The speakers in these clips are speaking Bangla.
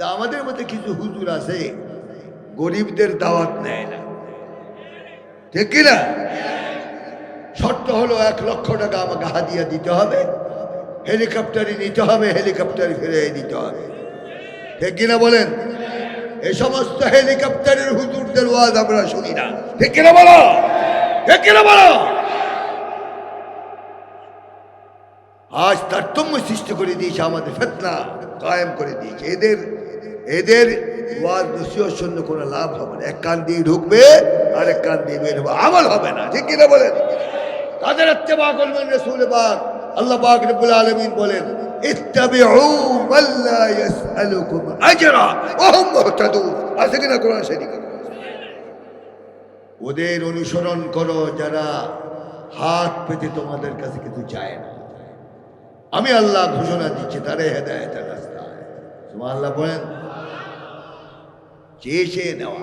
কিন্তু আমাদের মধ্যে কিছু হুজুর আছে গরিবদের দাওয়াত নেয় না, ঠিক কিনা? শর্ত হলো 1 লক্ষ টাকা আমাকে হাদিয়া দিতে হবে, হেলিকপ্টারে নিতে হবে, হেলিকপ্টারে ফিরে দিতে হবে, ঠিক কিনা বলেন? এই সমস্ত হেলিকপ্টারের হুজুরদের ওয়াজ আমরা শুনি না, ঠিক কিনা বলো? ঠিক কিনা বলো? আজ তারতম্য সৃষ্টি করে দিয়েছে, আমাদের ফিতনা কায়েম করে দিয়েছে। এদের ওয়াজ নসিহত শুনলে কোনো লাভ হবে না। এক কান দিয়ে ঢুকবে আর এক কান দিয়ে বের হবে, আমল হবে না, ঠিক কিনা বলেন? তাদের ইত্তেবা করবেন রাসূল পাক। আল্লাহ পাক রব্বুল আলামিন বলেন, ইত্তাবিউ মান লা ইয়াসআলুকুম আজরা ওয়া হুম মুহতাদুন। আছে কিনা কোরআন শরীফে? ওদের অনুসরণ করো যারা হাত পেতে তোমাদের কাছে কিছু চায় না। আমি আল্লাহ ঘোষণা দিচ্ছি তারে হেদায়েতের রাস্তা। সুবহানাল্লাহ বলেন। চেয়ে নেওয়া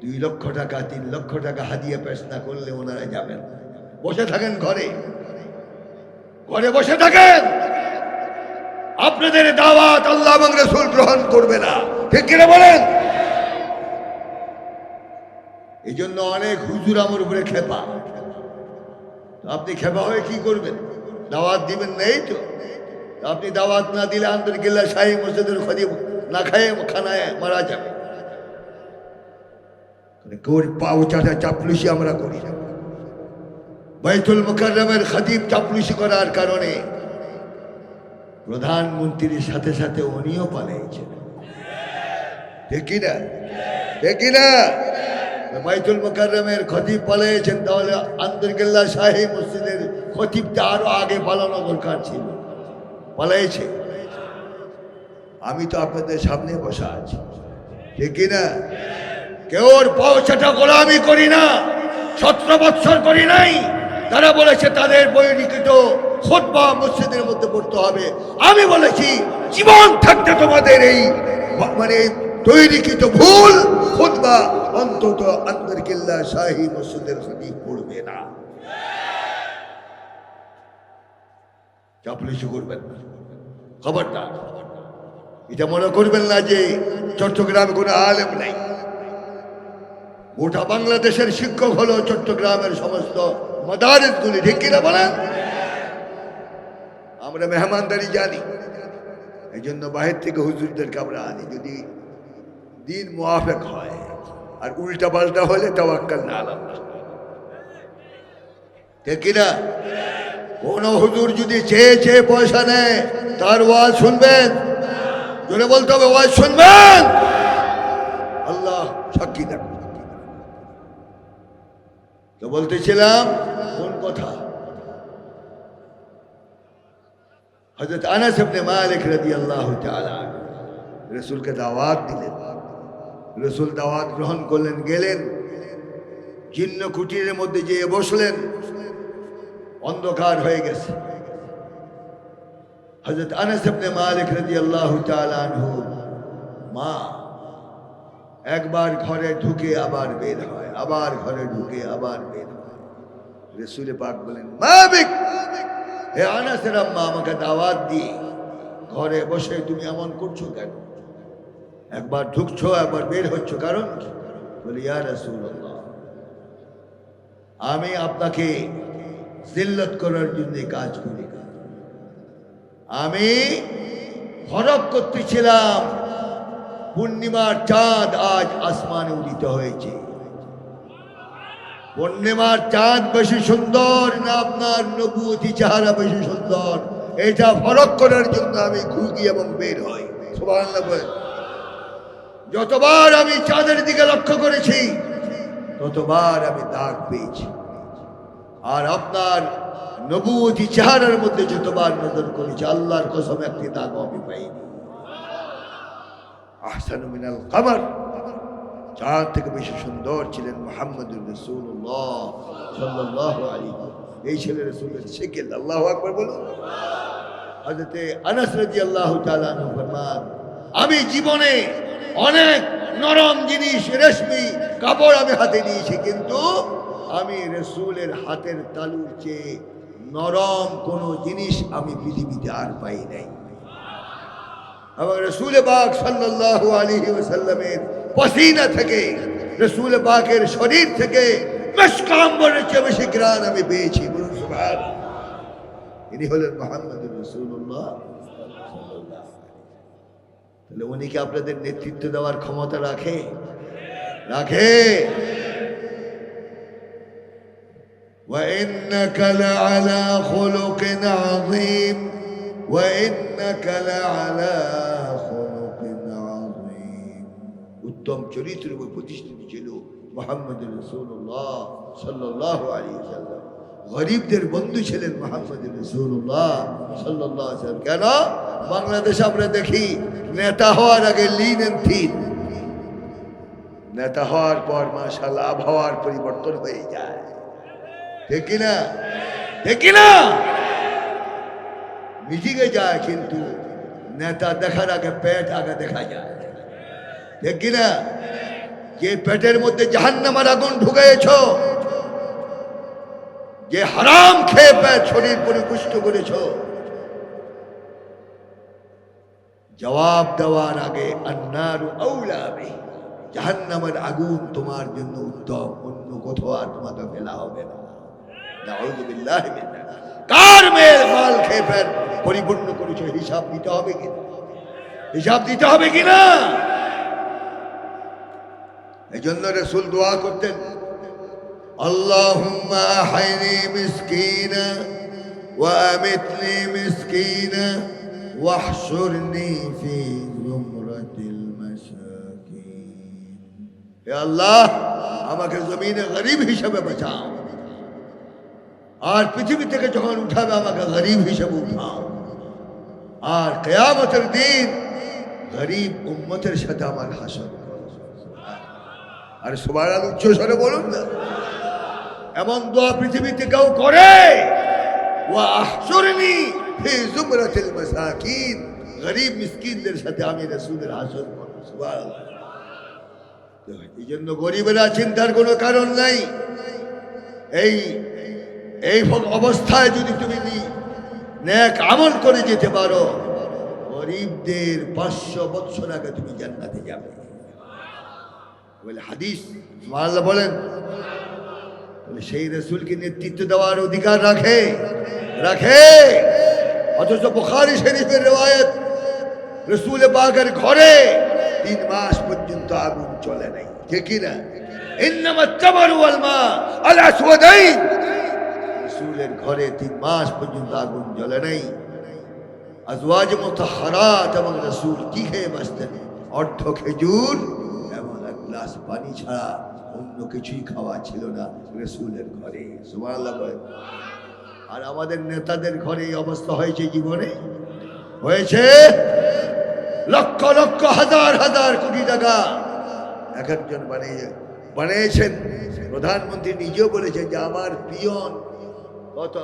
2 লক্ষ টাকা 3 লক্ষ টাকা হাদিয়া পেশ না করলে ওনারা যাবেন। বসে থাকেন ঘরে, ঘরে বসে থাকেন, আপনাদের দাওয়াত আল্লাহ এবং রাসূল গ্রহণ করবে না, ঠিক কিনা বলেন? এই জন্য অনেক হুজুর আমার উপরে খেপা। আপনি খেপা হয়ে কি করবেন? দাওয়াত দিবেন নেই তো? আপনি দাওয়াত না দিলে আন্তর্কিল্লা শাহী মসজিদের খতিব না খায় খানায় মারা যাবে। পাও চাটা চাপলুসি আমরা করি না। বাইতুল মুকাররমের খতিব চাপলুসি করার কারণে প্রধানমন্ত্রীর সাথে সাথে উনিও পালিয়েছেন, ঠিক কিনা? ঠিক কিনা? বাইতুল মুকাররমের খতিব পালিয়েছেন, তাহলে আন্তর্কিল্লা শাহী মসজিদের খতিবটা আরো আগে পালানো দরকার ছিল। পালাইছে। আমি তো আপনাদের সামনে বসা আছি, ঠিক কিনা? কেউ ওর পাওচাটা গোলামি করি না, 17 বছর করি নাই। তারা বলেছে তাদের বৈরিকৃত খুতবা মসজিদের মধ্যে পড়তে হবে। আমি বলেছি জীবন থাকতে তোমাদের এই মানে তৈরিকৃত ভুল খুতবা অন্তত আন্তর্কিল্লা শাহী মসজিদের খতিব পড়বে না। চাপলুসি করবেন না, খবরদার। এটা মনে করবেন না যে চট্টগ্রামে কোনো আলেম নাই। গোটা বাংলাদেশের শিক্ষক হলো চট্টগ্রামের সমস্ত মাদারিসগুলি, ঠিক কিনা বলেন? আমরা মেহমানদারি জানি, এই জন্য বাহির থেকে হুজুরদেরকে আমরা আনি, যদি দিন মুআফিক হয়। আর উল্টা পাল্টা হলে তাওয়াক্কাল না আলাল্লাহ, ঠিক কিনা? কোন হুজুর যদি চেয়ে চেয়ে পয়সা নেয় তার ওয়াজ শুনবেন? জোরে বলতে হবে, ওয়াজ শুনবেন? আল্লাহ সাক্ষী থাকবে। তো বলতেছিলাম কোন কথা? হযরত আনাস ইবনে মালিক রাদিয়াল্লাহু তাআলা রাসূলকে দাওয়াত দিলেন। রাসূল দাওয়াত গ্রহণ করলেন, গেলেন, জিন্ন কুটিরের মধ্যে যেয়ে বসলেন। অন্ধকার হয়ে গেছে। হযরত আনাস ইবনে মালিক রাদিয়াল্লাহু তাআলা আনহু মা একবার ঘরে ঢুকে আবার বের হয়, আবার ঘরে ঢুকে আবার বের হয়। রাসূল পাক বলেন, মাবিক, হে আনাসের আম্মা, আমাকে দাওয়াত দিয়ে ঘরে বসে তুমি এমন করছো কেন? একবার ঢুকছো একবার বের হচ্ছ, কারণ কি? বলি, ইয়া রাসূলুল্লাহ, আমি আপনাকে জিল্লত করার জন্য কাজ করি। আমি হরক করতেছিলাম, পূর্ণিমার চাঁদ আজ আসমানে উদিত হয়েছে। পূর্ণিমার চাঁদ বেশি সুন্দর না আপনার নবুয়তি চেহারা বেশি সুন্দর? এটা ফরক করার জন্য আমি ঘুগি এবং বের হই। সুবহানাল্লাহ বলেন। যতবার আমি চাঁদের দিকে লক্ষ্য করেছি ততবার আমি দাগ পেয়েছি, আর আপনার নবুয়তি চেহারার মধ্যে যতবার নজর করেছি, আল্লাহর কসম একটি দাগ আমি পাইনি। আহসানু মিনাল কমর, চাঁদ থেকে বেশি সুন্দর ছিলেন মুহাম্মদুর রাসূলুল্লাহ সাল্লাল্লাহু আলাইহি ওয়াসাল্লাম। এই ছিলেন রাসূলের শিকেল। আল্লাহু আকবার বলুন। হযরত আনাস রাদিয়াল্লাহু তাআলা আনহু ফরমান, আমি জীবনে অনেক নরম জিনিস, রেশমি কাপড় আমি হাতে নিয়েছি, কিন্তু আমি রাসূলের হাতের তালুর চেয়ে নরম কোনো জিনিস আমি পৃথিবীতে আর পাই নাই। এবং রসুল পাক সাল্লাল্লাহু আলাইহি ওয়াসাল্লামের পসিনা থেকে, রসুল পাকের শরীর থেকে মিশক আম্বরের চেয়ে বেশি ঘ্রাণ আমি পেয়েছি। বলুন সুবহানাল্লাহ। ইনি হলেন মুহাম্মদুর রাসূলুল্লাহ। তাহলে উনি কি আপনাদের নেতৃত্ব দেওয়ার ক্ষমতা রাখে? রাখে। وإنك لعلى خلق عظيم وإنك لعلى خلق عظيم। উত্তম চরিত্রের উপর প্রতিষ্ঠিত ছিল মুহাম্মদুর রাসূলুল্লাহ সাল্লাল্লাহু আলাইহি ওয়াসাল্লাম। গরিবদের বন্ধু ছিলেন মুহাম্মদুর রাসূলুল্লাহ সাল্লাল্লাহু আলাইহি ওয়াসাল্লাম। কেন? বাংলাদেশে আমরা দেখি নেতা হওয়ার আগে লিন এন্ড থিন, নেতা হওয়ার পর মাশাআল্লাহ আবহাওয়ার পরিবর্তন হয়ে যায়। ঠিক কিনা? ঠিক কিনা? মিটিংয়ে যায় কিন্তু নেতা দেখার আগে পেট আগে দেখা যায়। ঠিক কিনা? যে পেটের মধ্যে জাহান্নামের আগুন ঢুকাইছ, যে হারাম খেয়ে পেট শরীর পরিপুষ্ট করেছ, জবাব দেওয়ার আগে আন্নারু আউলা বিহি, জাহান্নামের আগুন তোমার জন্য উত্তম, অন্য কোথাও আর তোমাকে ফেলা হবে না। নাউযু বিল্লাহি মিন যালিক। কার মেল মাল খেয়ে পেট পরিপূর্ণ করেছো, হিসাব দিতে হবে কিনা? হিসাব দিতে হবে কিনা? এই জন্য রাসূল দোয়া করতেন, আল্লাহুম্মা আহইনি মিসকিনা ওয়া আমিতনি মিসকিনা ওয়াহশুরনি ফি যুমরাতিল মাসাকিন। হে আল্লাহ, আমাকে জমিনে গরিব হিসেবে বাঁচাও, আর পৃথিবী থেকে যখন উঠাবে আমাকে গরিব হিসেবে উঠাও, আর কিয়ামতের দিন গরিব উম্মতের সাথে আমার হাসর করো। আর সুবহানাল্লাহ উচ্চ স্বরে বলুন না। এমন দোয়া পৃথিবীতে কেউ করে? ওয়া আহশুরনি ফি যুমরাতিল মাসাকিন, গরিব মিসকিনদের সাথে আমি রাসূলের হাসর করব। সুবহানাল্লাহ। এই জন্য গরিবেরা চিন্তার কোনো কারণ নাই। এই এই অবস্থায় যদি তুমি নেক আমল করে যেতে পারো, গরিবদের 500 বছর আগে তুমি জান্নাতে যাবে। বলে হাদিস, সুবহানাল্লাহ বলেন। বলে সেই রাসূলকে নেতৃত্ব দেওয়ার অধিকার রাখে? রাখে। অথচ বুখারী শরীফের রিওয়ায়াত, রাসূল পাকের ঘরে 3 মাস পর্যন্ত আগুন চলে নাই। ঠিক কি না? ইন্নামাত তামারু ওয়াল মা আল আসওয়াদাইন, রাসূলের ঘরে 3 মাস পর্যন্ত আগুন জ্বলে নাই। আজওয়াজ মুতাহহারাত এবং রাসূল কি খেয়ে বাঁচতেন? অর্ধ খেজুর এবং 1 গ্লাস পানি ছাড়া অন্য কিছুই খাওয়া ছিল না রাসূলের ঘরে। সুবহানাল্লাহ বলেন। আর আমাদের নেতাদের ঘরে এই অবস্থা হয়েছে, জীবনে হয়েছে। লক্ষ লক্ষ হাজার হাজার কোটি টাকা এক একজন বানিয়েছেন। প্রধানমন্ত্রী নিজেও বলেছেন যে আমার পিয়ন কত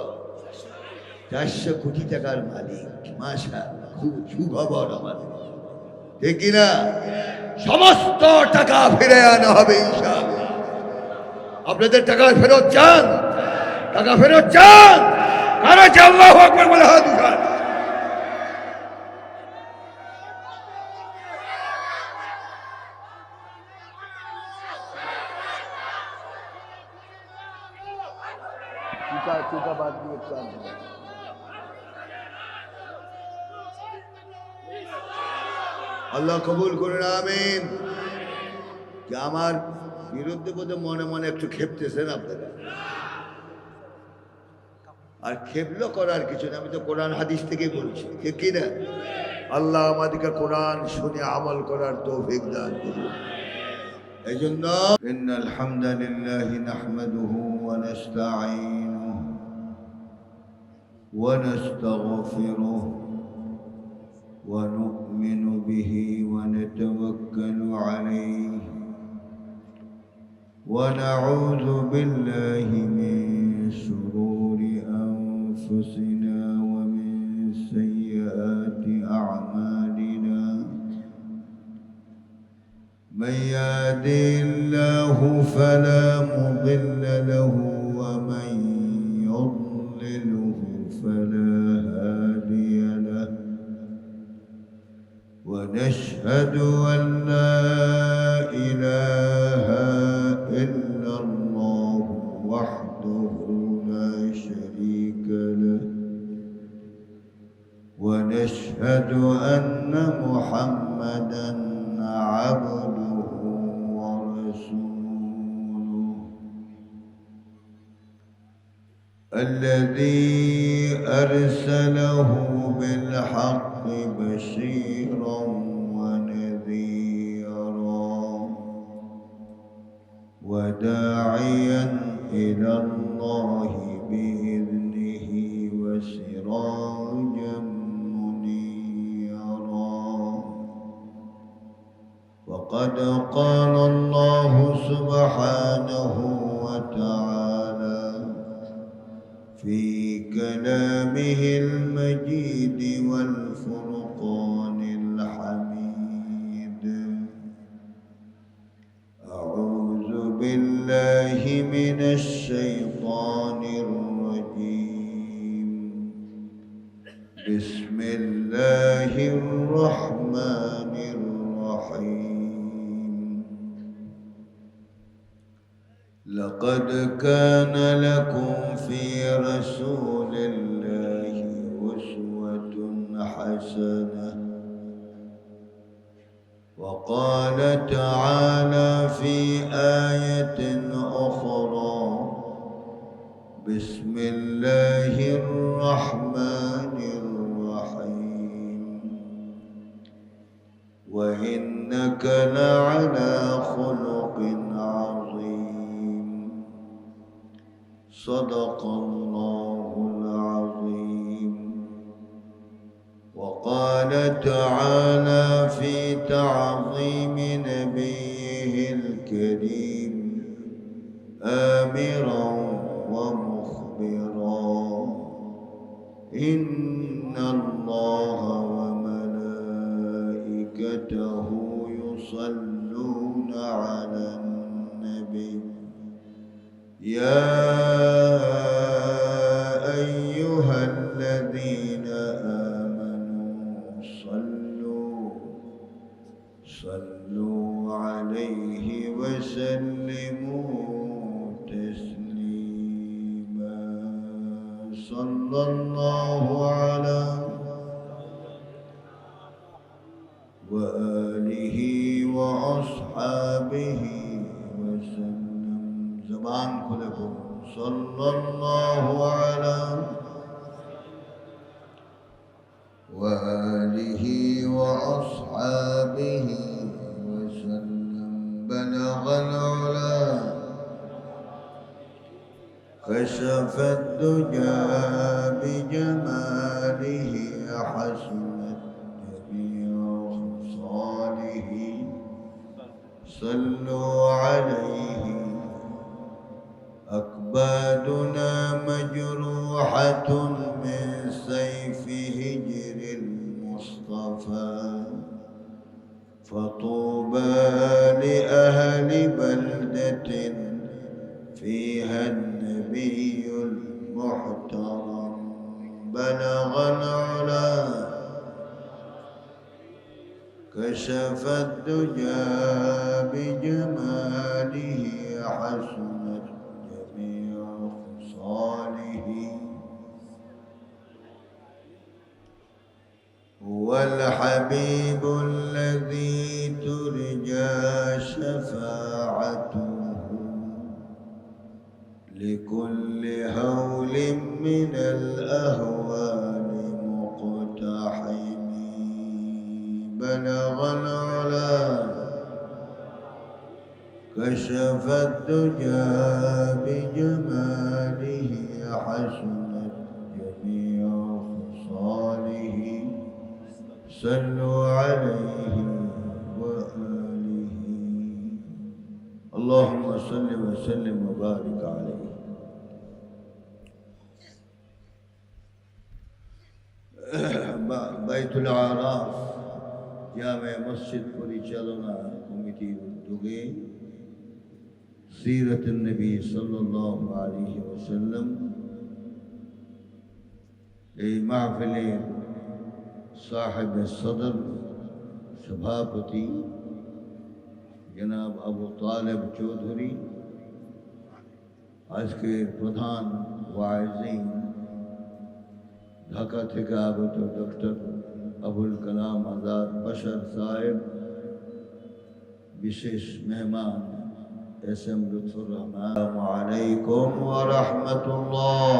400 কোটি টাকার মালিক। মাশাআল্লাহ, খুব সুখবর আমার। ঠিক কিনা? সমস্ত টাকা ফিরে আনা হবে ইনশাআল্লাহ। আপনাদের টাকা ফেরত চান? টাকা ফেরত চান? কারা চান? আল্লাহু আকবার বলে হাত উঠান। टीका बात भी আল্লাহ কবুল করুন, আমিন। যে আমার বিরুদ্ধে বোধ মনে মনে একটু খেপতেছেন আপনারা, আর খেপলো করার কিছু না। আমি তো কোরআন হাদিস থেকে বলছি, ঠিক কি না? আল্লাহ আমাদেরকে কোরআন শুনে আমল করার তৌফিক দান করুন। এই জন্য ইন্নাল হামদালিল্লাহি নাহমাদুহু ওয়া নাস্তাঈনুহু ওয়া নাস্তাগফিরুহু ওয়া নু'মিনু বিহি ওয়া নাতাওয়াক্কালু আলাইহি ওয়া নাউযু বিল্লাহি মিন শুরুরি আনফুসিনা ওয়া মিন সাইয়্যাতি আ'মালিনা। من يهده الله فلا مضل له ومن يضلله فلا هادي له ونشهد أن لا إله إلا الله وحده لا شريك له ونشهد أن محمدًا عبده ورسوله الذي أرسله بالحق بشيرا ونذيرا وداعيا إلى الله بإذنه وسراجا منيرا وقد قال الله سبحانه وتعالى في كلامه المجيد والفرقان الحميد أعوذ بالله من الشيطان الرجيم بسم الله الرحمن الرحيم لقد كان لكم في رسول الله أسوة حسنة وقال تعالى في آية أخرى بسم الله الرحمن الرحيم وإنك لعلى خلق عظيم صدق الله العظيم وقال تعالى في تعظيم نبيه الكريم آمرا ومخبرا إن الله وملائكته يصلون على النبي يا أيها الذين آمنوا صلوا عليه وسلموا تسليما صلى الله على وآله وأصحابه وسلم زبان كلكم صلى الله على وآله وأصحابه وسلم بلغ العلا كشف الدجى بجماله حسنت جميع خصاله صلوا عليه أكبادنا مجروحة من سيف هجر المصطفى فطوبى لأهل بلدة فيها النبي المحترم بلغ العلا كشف الدجى بجماله حسنت جميع خصاله هو الحبيب الذي ترجى شفاعته لكل هول من الأهوال مقتحم بلغ العلا كشف الدجى بجماله حسنت جميع خصاله صلوا عليه وآله اللهم صل وسلم وبارك عليه বাইতুল আরাফ জামে মসজিদ পরিচালনা কমিটির উদ্যোগে সিরাতুন নবী সাল্লাল্লাহু আলাইহি ওয়াসাল্লাম এই মাহফিলের সাহেব সদর সভাপতি জনাব আবু তালেব চৌধুরী, আজকের প্রধান ওয়াইজিন ঢাকা থেকে আগত ডক্টর আবুল কালাম আজাদ বশর সাহেব, বিশেষ মেহমান এস এম লুৎফুর রহমান। আসসালামু আলাইকুম ওয়া রাহমাতুল্লাহ।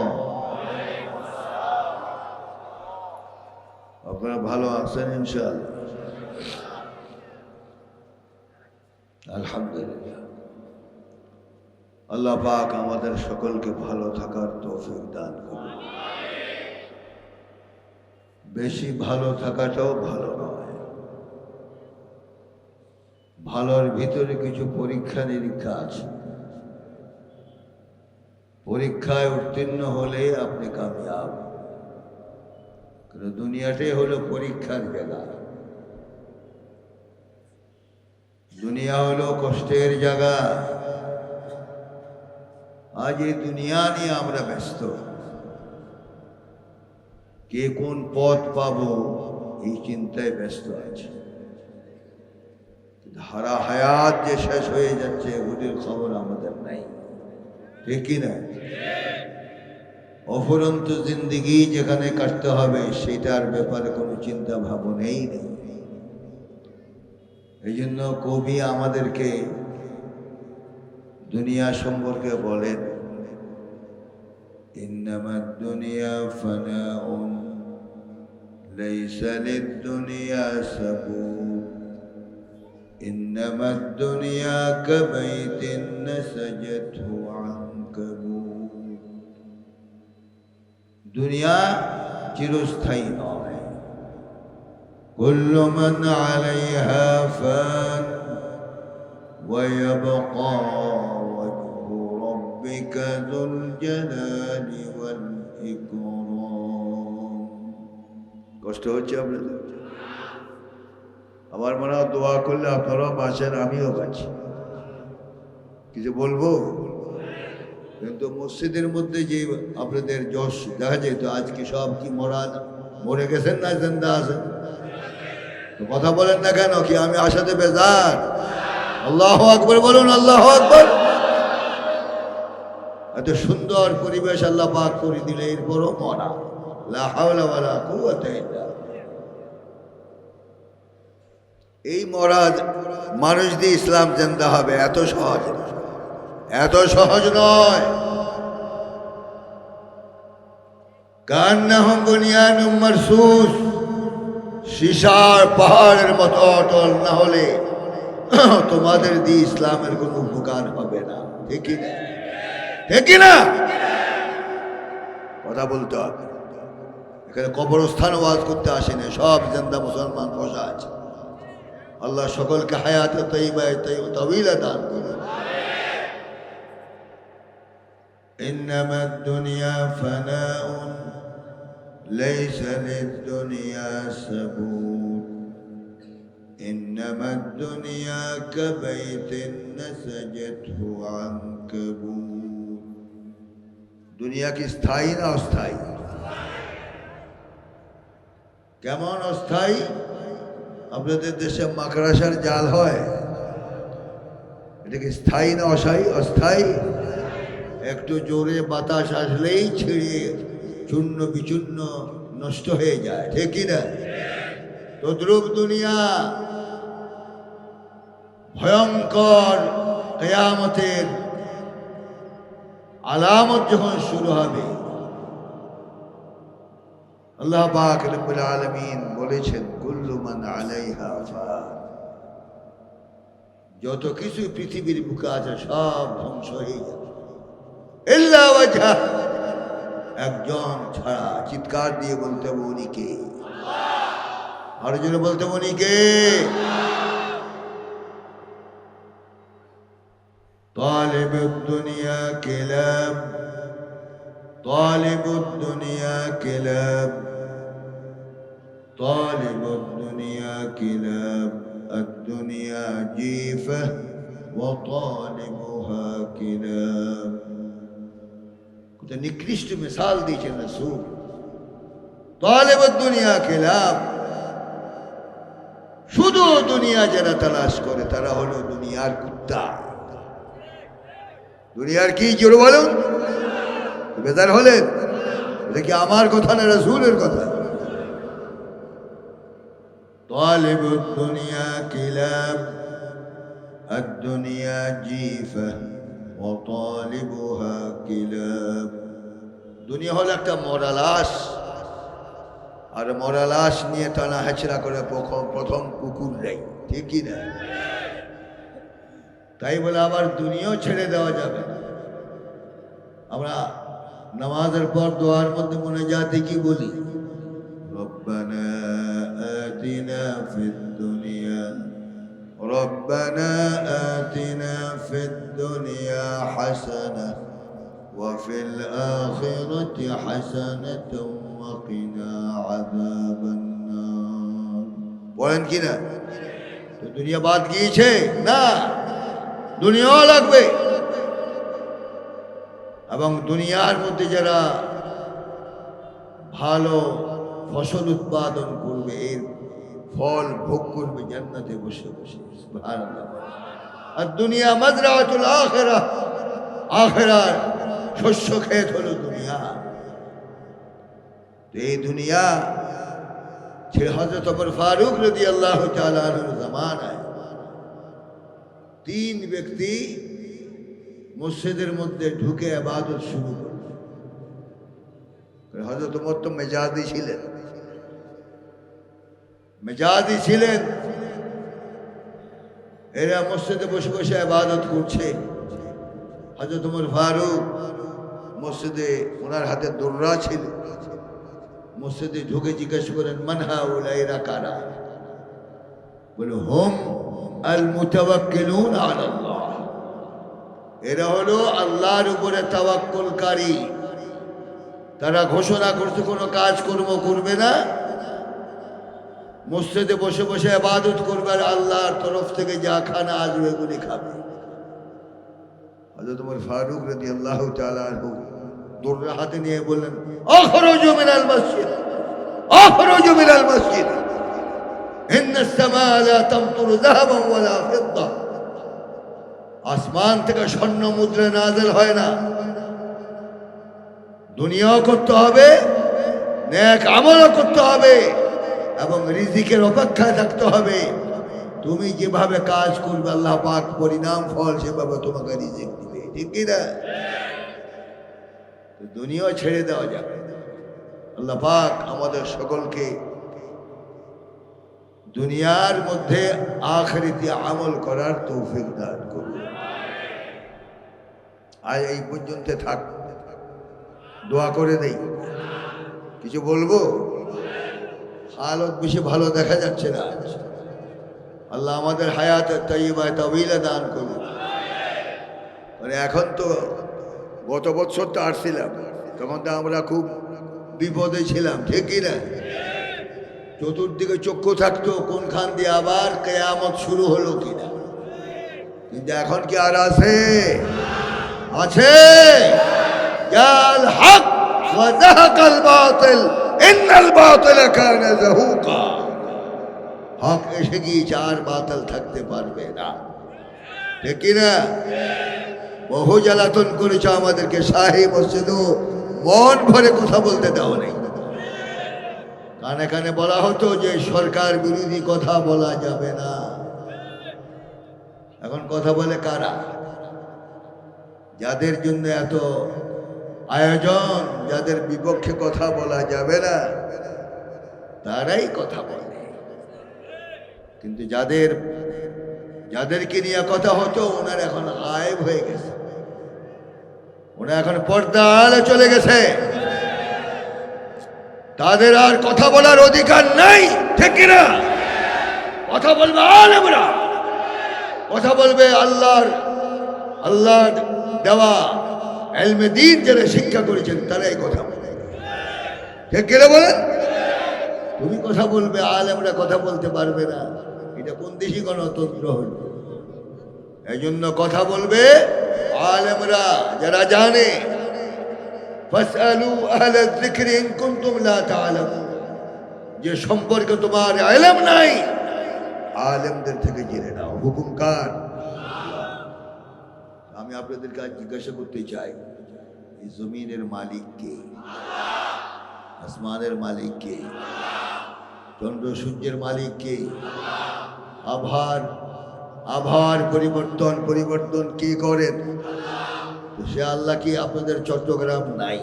আপনারা ভালো আছেন ইনশাআল্লাহ? আলহামদুলিল্লাহ। আল্লাহ পাক আমাদের সকলকে ভালো থাকার তৌফিক দান করুন। বেশি ভালো থাকাটাও ভালো নয়, ভালোর ভিতরে কিছু পরীক্ষা নিরীক্ষা আছে। পরীক্ষায় উত্তীর্ণ হলে আপনি কামিয়াব। দুনিয়াটাই হলো পরীক্ষার জায়গা, দুনিয়া হলো কষ্টের জায়গা। আজ এই দুনিয়া নিয়ে আমরা ব্যস্ত, কে কোন পথ পাবো এই চিন্তায় ব্যস্ত আছে। হারা হায়াত যে শেষ হয়ে যাচ্ছে এগুলির খবর আমাদের নাই, ঠিক কি না? অফুরন্ত জিন্দিগি যেখানে কাটতে হবে সেটার ব্যাপারে কোনো চিন্তা ভাবনাই নেই। এই জন্য কবি আমাদেরকে দুনিয়া সম্পর্কে বলেন, ইন্নামাদ দুনিয়া ফানাউন লাইসা লিদ-দুনিয়া সাবুত, ইন্নামাদ দুনিয়া কাবাইতিন নাসাজাতহু আনকাবুত। দুনিয়া চিরস্থায়ী নয়। কুল্লু মান আলাইহা ফান ওয়া ইয়াবকা ওয়াজহু রাব্বিকা যুল জালালি ওয়াল ইকরাম। কষ্ট হচ্ছে আপনাদের? আমার মনে হয় দোয়া করলে আপনারাও বাঁচেন, আমিও বাঁচি। কিছু বলবো? কিন্তু মসজিদের মধ্যে যে আপনাদের যশ দেখা যেত, আজকে সব কি মরে গেছেন না জিন্দা আছেন? কথা বলেন না কেন? কি আমি আসাতে বেজার? আল্লাহু আকবার বলুন, আল্লাহু আকবার। এত সুন্দর পরিবেশ আল্লাহ পাক করে দিলে, এরপরও মরা। লা হাওলা ওয়ালা কুওয়াতা ইল্লা বিল্লাহ। এই মরা মানুষ দিয়ে ইসলাম জিন্দা হবে এত সহজ নয়, এত সহজ নয়। কান্নাহুম বুনিয়ানুম মারসুস, সীসার পাহাড়ের মতো অটল না হলে তোমাদের দিয়ে ইসলামের কোনো উপকার হবে না, ঠিক না? ঠিক না? কথা বলতে হবে। এখানে কবরস্থান ওয়াজ করতে আসেনি, সব জিন্দা মুসলমান বসা আছে। আল্লাহ সকলকে হায়াতে তাইয়্যিবা তাওয়িলা দান করুন। ইন্নামাদ দুনিয়া ফানাউন লাইসা লিদ-দুনিয়া সাবুত, ইন্নামাদ দুনিয়া কাবাইতিন নাসাজাতহু আনকাবুত। দুনিয়া কি স্থায়ী না অস্থায়ী? কেমন অস্থায়ী? আপনাদের দেশে মাকড়াসার জাল হয়, এটা কি স্থায়ী না অস্থায়ী? একটু জোরে বাতাস আসলেই ছিঁড়ে চূর্ণ বিচূর্ণ নষ্ট হয়ে যায়, ঠিক না? তদ্রূপ দুনিয়া ভয়ঙ্কর কিয়ামতের আলামত যখন শুরু হবে, আল্লাহ পাক রব্বুল আলামিন বলেছেন, কুল্লু মান আলাইহা ফান। যত কিছু পৃথিবীর বুকে আছে সব ধ্বংস হয়ে যাবে, ইল্লা ওয়াজহা, একজন ছাড়া। চিৎকার দিয়ে বলতে হবে, উনি কে? আরো জোরে বলতে হবে, উনি কে? তালিবুদ দুনিয়া কিলাব, তালিবুদ দুনিয়া কিলাব, তালিবুদ দুনিয়া কিলাব, আদ-দুনিয়া জিফা ওয়া তালিবুহা কিলাব। কত নিকৃষ্ট মিসাল দিয়েছেন রাসূল। তালিবুদ দুনিয়া কিলাব, শুধু দুনিয়া যারা তালাশ করে তারা হলো দুনিয়ার কুত্তা। দুনিয়ার কি জোরে বলুন, বেজার হলেন? এটা কি আমার কথা না রাসূলের কথা? তালিবুদ দুনিয়া কিলাব আদ-দুনিয়া জিফা ওয়া তালিবুহা কিলাব। দুনিয়া হলো একটা মরা লাশ, আর মরা লাশ নিয়ে টানা হেঁচড়া করে প্রথম কুকুর নেই, ঠিক কি না? তাই বলে আবার দুনিয়াও ছেড়ে দেওয়া যাবে না। আমরা নামাজের পর দোয়ার মধ্যে মুনাজাতে কি বলি? রব্বানা আতিনা ফিদ দুনিয়া রব্বানা আতিনা ফিদ দুনিয়া হাসানাহ ওয়া ফিল আখিরাতি হাসানাতাও ওয়া কিনা আযাবান নার। বলেন কি না? তো দুনিয়া বাদ গিয়েছে না, দুনিয়াও লাগবে। এবং দুনিয়ার মধ্যে যারা ভালো ফসল উৎপাদন করবে এর ফল ভোগ করবে জান্নাতে বসে বসে। সুবহানাল্লাহ। আর দুনিয়া মাজরাতুল আখিরাহ, আখিরার শস্য ক্ষেত হলো দুনিয়া। এই দুনিয়া ছেড়ে হযরত ওমর ফারুক রাদিয়াল্লাহু তাআলা আনহুর জামানায় 3 ব্যক্তি মসজিদের মধ্যে ঢুকে ইবাদত শুরু করল। হযরত ওমর তো মেজাজি ছিলেন। এরা মসজিদে বসে বসে ইবাদত করছে। হযরত ওমর ফারুক মসজিদে, ওনার হাতে দোররা ছিল। মসজিদে ঢুকে জিজ্ঞেস করেন, মান হাউলা, এরা কারা? বলে, হুম আল মুতাওয়াক্কিলুন আলাল্লাহ, এরা হলো আল্লাহর উপরে তাওয়াক্কুলকারী। তারা ঘোষণা করছে কোনো কাজ কর্ম করবে না, মসজিদে বসে বসে ইবাদত করবে, আর আল্লাহর তরফ থেকে যা খানা আসবে এগুলি খাবে। হযরত ওমর ফারুক রাদিয়াল্লাহু তাআলা আনহু দোররা হাতে নিয়ে বললেন, আখরুজু মিনাল মসজিদ, আখরুজু মিনাল মসজিদ, ইন্নাস সামা লা তামতুরু যাহাবান ওয়ালা ফিদ্দা। আসমান থেকে স্বর্ণ মুদ্রা নাযিল হয় না। দুনিয়াও করতে হবে, নেক আমলও করতে হবে, এবং রিজিকের অপেক্ষায় থাকতে হবে। তুমি যেভাবে কাজ করবে আল্লাহ পাক পরিণাম ফল সেভাবে তোমাকে রিজিক দিবে, ঠিক কি না? দুনিয়াও ছেড়ে দেওয়া যাবে। আল্লাহ পাক আমাদের সকলকে দুনিয়ার মধ্যে আখিরাতে আমল করার তৌফিক দান করুন। আজ এই পর্যন্ত থাক, দোয়া করে দেই। কিছু বলবো? হালত বেশি ভালো দেখা যাচ্ছে না। আল্লাহ আমাদের হায়াতের তাইয়্যিবা তাওয়িলা দান করুন। মানে এখন তো গত বছর তো আসছিলাম, তখন তো আমরা খুব বিপদে ছিলাম, ঠিক কি না? চতুর্দিকে চক্ষু থাকতো কোনখান দিয়ে আবার কিয়ামত শুরু হলো কিনা। কিন্তু এখন কি আর আছে? আছে। জাল হক ওয়া যাহাকাল বাতিল ইন্নাল বাতিলা কানা যাহুকা। হক এসে গিয়েছে, আর বাতিল থাকতে পারবে না, ঠিক কি না? বহু জ্বালাতন করেছে আমাদেরকে, শাহী মসজিদও মন ভরে কথা বলতে দাও নেই। কানে কানে বলা হতো যে সরকার বিরোধী কথা বলা যাবে না। এখন কথা বলে কারা? যাদের জন্য এত আয়োজন, যাদের বিপক্ষে কথা বলা যাবে না তারাই কথা বলে। কিন্তু যাদেরকে নিয়ে কথা হতো ওনার এখন গায়েব হয়ে গেছে, ওনারা এখন পর্দা আড়ালে চলে গেছে। তাদের আর কথা বলার অধিকার নাই, ঠিক কিনা? কথা বলবে আলেমরা, কথা বলবে আল্লাহর দেওয়া ইলমে দ্বীন যারা শিক্ষা করেছেন তারাই কথা বলে, ঠিক কিনা বলেন? তুমি কথা বলবে, আলেমরা কথা বলতে পারবে না। এটা কোন দেশি গণতন্ত্র হল? এই জন্য কথা বলবে আলেমরা যারা জানে। ফাসআলু আহলা যিকরি ইন কুনতুম লা তা'লামুন। যে সম্পর্কে তোমার ইলম নাই আলেমদের থেকে জেনে নাও, হুকুম কার? আমি আপনাদের কাছে জিজ্ঞাসা করতে চাই, এই জমিনের মালিক কে? আসমানের মালিক কে? চন্দ্র সূর্যের মালিক কে? আবহাওয়ার পরিবর্তন কে করেন? তো সে আল্লাহ কি আপনাদের চট্টগ্রাম নাই?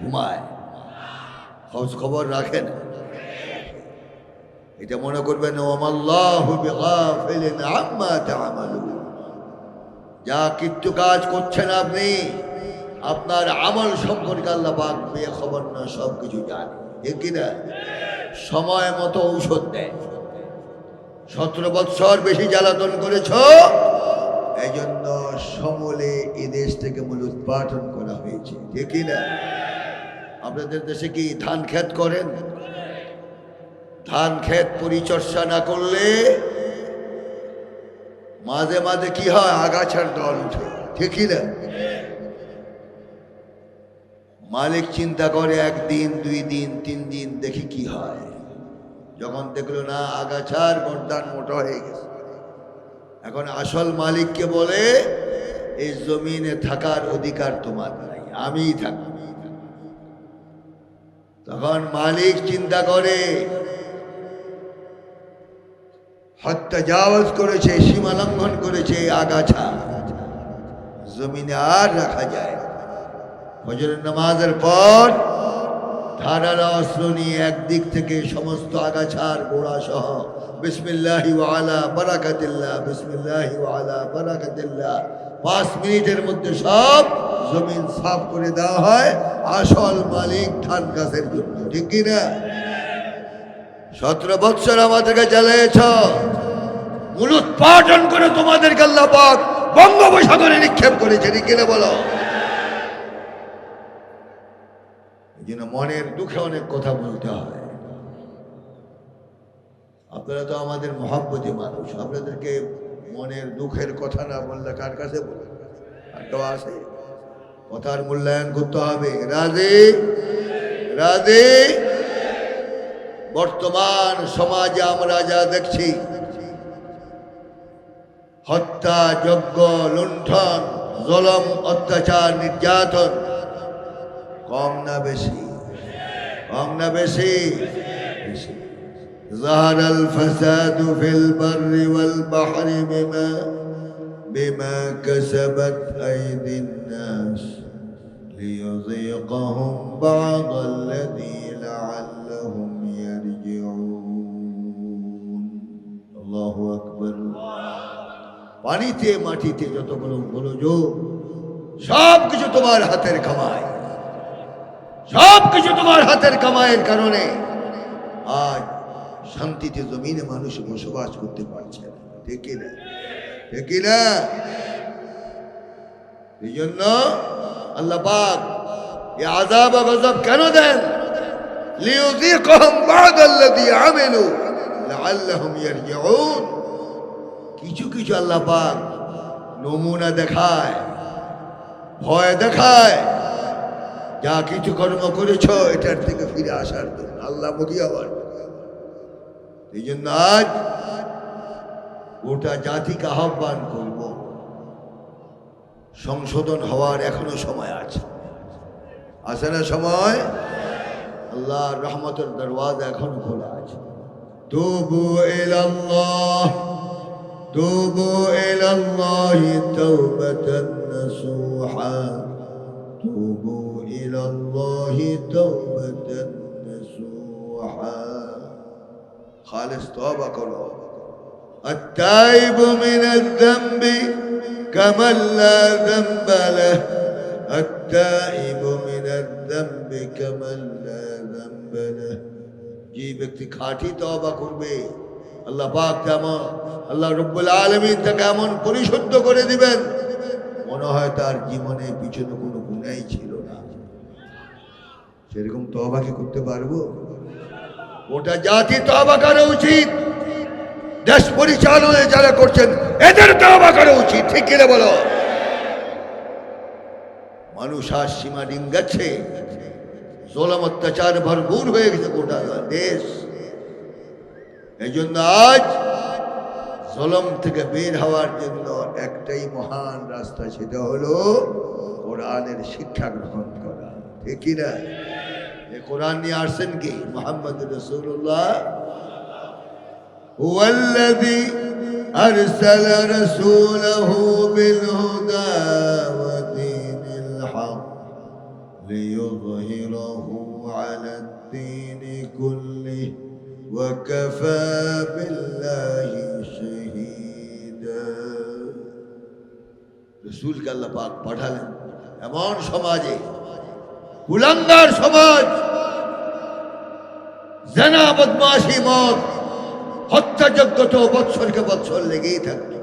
ঘুমায়, খোঁজ খবর রাখেন? এটা মনে করবেন ওমাল্লাহু বিগাফিলিন আম্মা তা'মালুন। যা কিচ্ছু কাজ করছেন আপনি, আপনার আমল সম্পর্কে আল্লাহ পাক বেখবর না, সব কিছু জানে, ঠিক কিনা? সময় মতো ঔষধ দেয়। 17 বৎসর বেশি জ্বালাতন করেছ, এই জন্য সমূলে এই দেশ থেকে মূল উৎপাদন করা হয়েছে, ঠিক কিনা? আপনাদের দেশে কি ধান ক্ষেত করেন? ধান ক্ষেত পরিচর্যা না করলে মাঝে মাঝে কি হয়, আগাছার দল উঠে, ঠিক কিনা? মালিক চিন্তা করে 1 দিন 2 দিন 3 দিন দেখি কি হয়। যখন দেখলো না আগাছার গর্দান মোটা হয়ে গেছে, এখন আসল মালিককে বলে এই জমিনে থাকার অধিকার তোমার নাই, আমিই থাকব। তখন মালিক চিন্তা করে হত্যাজাওয়াজ করেছে, সীমা লঙ্ঘন করেছে, আগাছা জমিনে আর রাখা যায় না। ফজরের নামাজের পর ধারালো অস্ত্র নিয়ে একদিক থেকে সমস্ত আগাছার গোড়া সহ বিসমিল্লাহি ওয়া আলা বারাকাতিল্লাহ, বিসমিল্লাহি ওয়া আলা বারাকাতিল্লাহ, 5 মিনিটের মধ্যে সব জমিন সাফ করে দেওয়া হয় আসল মালিক ধান গাছের জন্য, ঠিক কিনা? 17 বৎসর আমাদেরকে জ্বালিয়েছ, মূল উৎপাদন করে তোমাদেরকে আল্লাহ পাক বঙ্গোপসাগরে নিক্ষেপ করেছে, ঠিক কিনা বলো? এই জন্য মনের দুঃখে অনেক কথা বলতে হয়। আপনারা তো আমাদের মহব্বতী মানুষ, আপনাদেরকে মনের দুঃখের কথা না বললে কার কাছে বলবেন? আর কেউ আছে? কথার মূল্যায়ন করতে হবে। রাজি? রাজি? বর্তমান সমাজে আমরা যা দেখছি, হত্যা, যজ্ঞ, লুণ্ঠন, জুলুম, অত্যাচার, নির্যাতন, কম না বেশি? কম না বেশি? বেশি। ظهر الفساد في البر والبحر بما كسبت أيدي الناس ليذيقهم بعض الذي لعلهم يرجعون الله أكبر। পানিতে মাটিতে যতগুলো গোলযোগ, সব কিছু তোমার হাতের কামাই, সব কিছু তোমার হাতের কামাইয়ের কারণে আজ শান্তিতে জমিনে মানুষ বসবাস করতে পারছে না, ঠিক না? ঠিক না? এই জন্য আল্লাহ পাক এই আযাব ও গজব কেন দেন? লিয়ুযীকাহুম বা'দাল্লাযী আমিলু লাআল্লাহুম ইয়ারজিউন। কিছু কিছু আল্লাহ পাক নমুনা দেখায়, ভয় দেখায়, যা কিছু কর্ম করেছ এটার থেকে ফিরে আসার জন্য আল্লাহ মুখী হবার। এই জন্য আজ গোটা জাতিকে আহ্বান করব, সংশোধন হওয়ার এখনো সময় আছে। আছে না সময়? আল্লাহর রহমতের দরওয়াজা এখনো খোলা আছে। তুবু ইলাল্লাহ, তুবু ইলাল্লাহি তাওবাতান নাসুহা, তুবু ইলাল্লাহি তাওবাতান নাসুহা। খালিস তওবা করো। التائب من الذنب كمن لا ذنب له، التائب من الذنب كمن لا ذنب له। যে ব্যক্তি খাঁটি তওবা করবে, আল্লাহ পাক তেমন, আল্লাহ রব্বুল আলামিন তাকে এমন পরিশুদ্ধ করে দিবেন, মনে হয় তার জীবনে পিছনে কোনো গুনাহই ছিল না। সেরকম তওবা কি করতে পারবো? গোটা জাতি তওবা করা উচিত। দেশ পরিচালনা যারা করছেন এদের তওবা করা উচিত, ঠিক কিনা বলো? মানুষ আর সীমা ডিঙ্গাচ্ছে, জুলুম অত্যাচার ভরপুর হয়ে গেছে গোটা দেশ। এই জন্য আজ জুলুম থেকে বের হওয়ার জন্য একটাই মহান রাস্তা, সেটা হলো কোরআনের শিক্ষা গ্রহণ করা, ঠিক কি না? এই কোরআন নিয়ে আসছেন কি? মুহাম্মদুর রাসূলুল্লাহ। হুয়াল্লাযী আরসালা রাসূলাহু বিল হুদা ওয়া দীনিল হক লিইয়ুযহিরাহু আলাদ-দীনি কুল্লিহি ওয়া কাফা বিল্লাহি শাহীদা। রাসূলকে আল্লাহ পাক পাঠালেন এমন সমাজে, কুলাঙ্গার সমাজ, জানা, বদমাশি, মদ, হত্যাযজ্ঞ তো বৎসরকে বৎসর লেগেই থাকবে।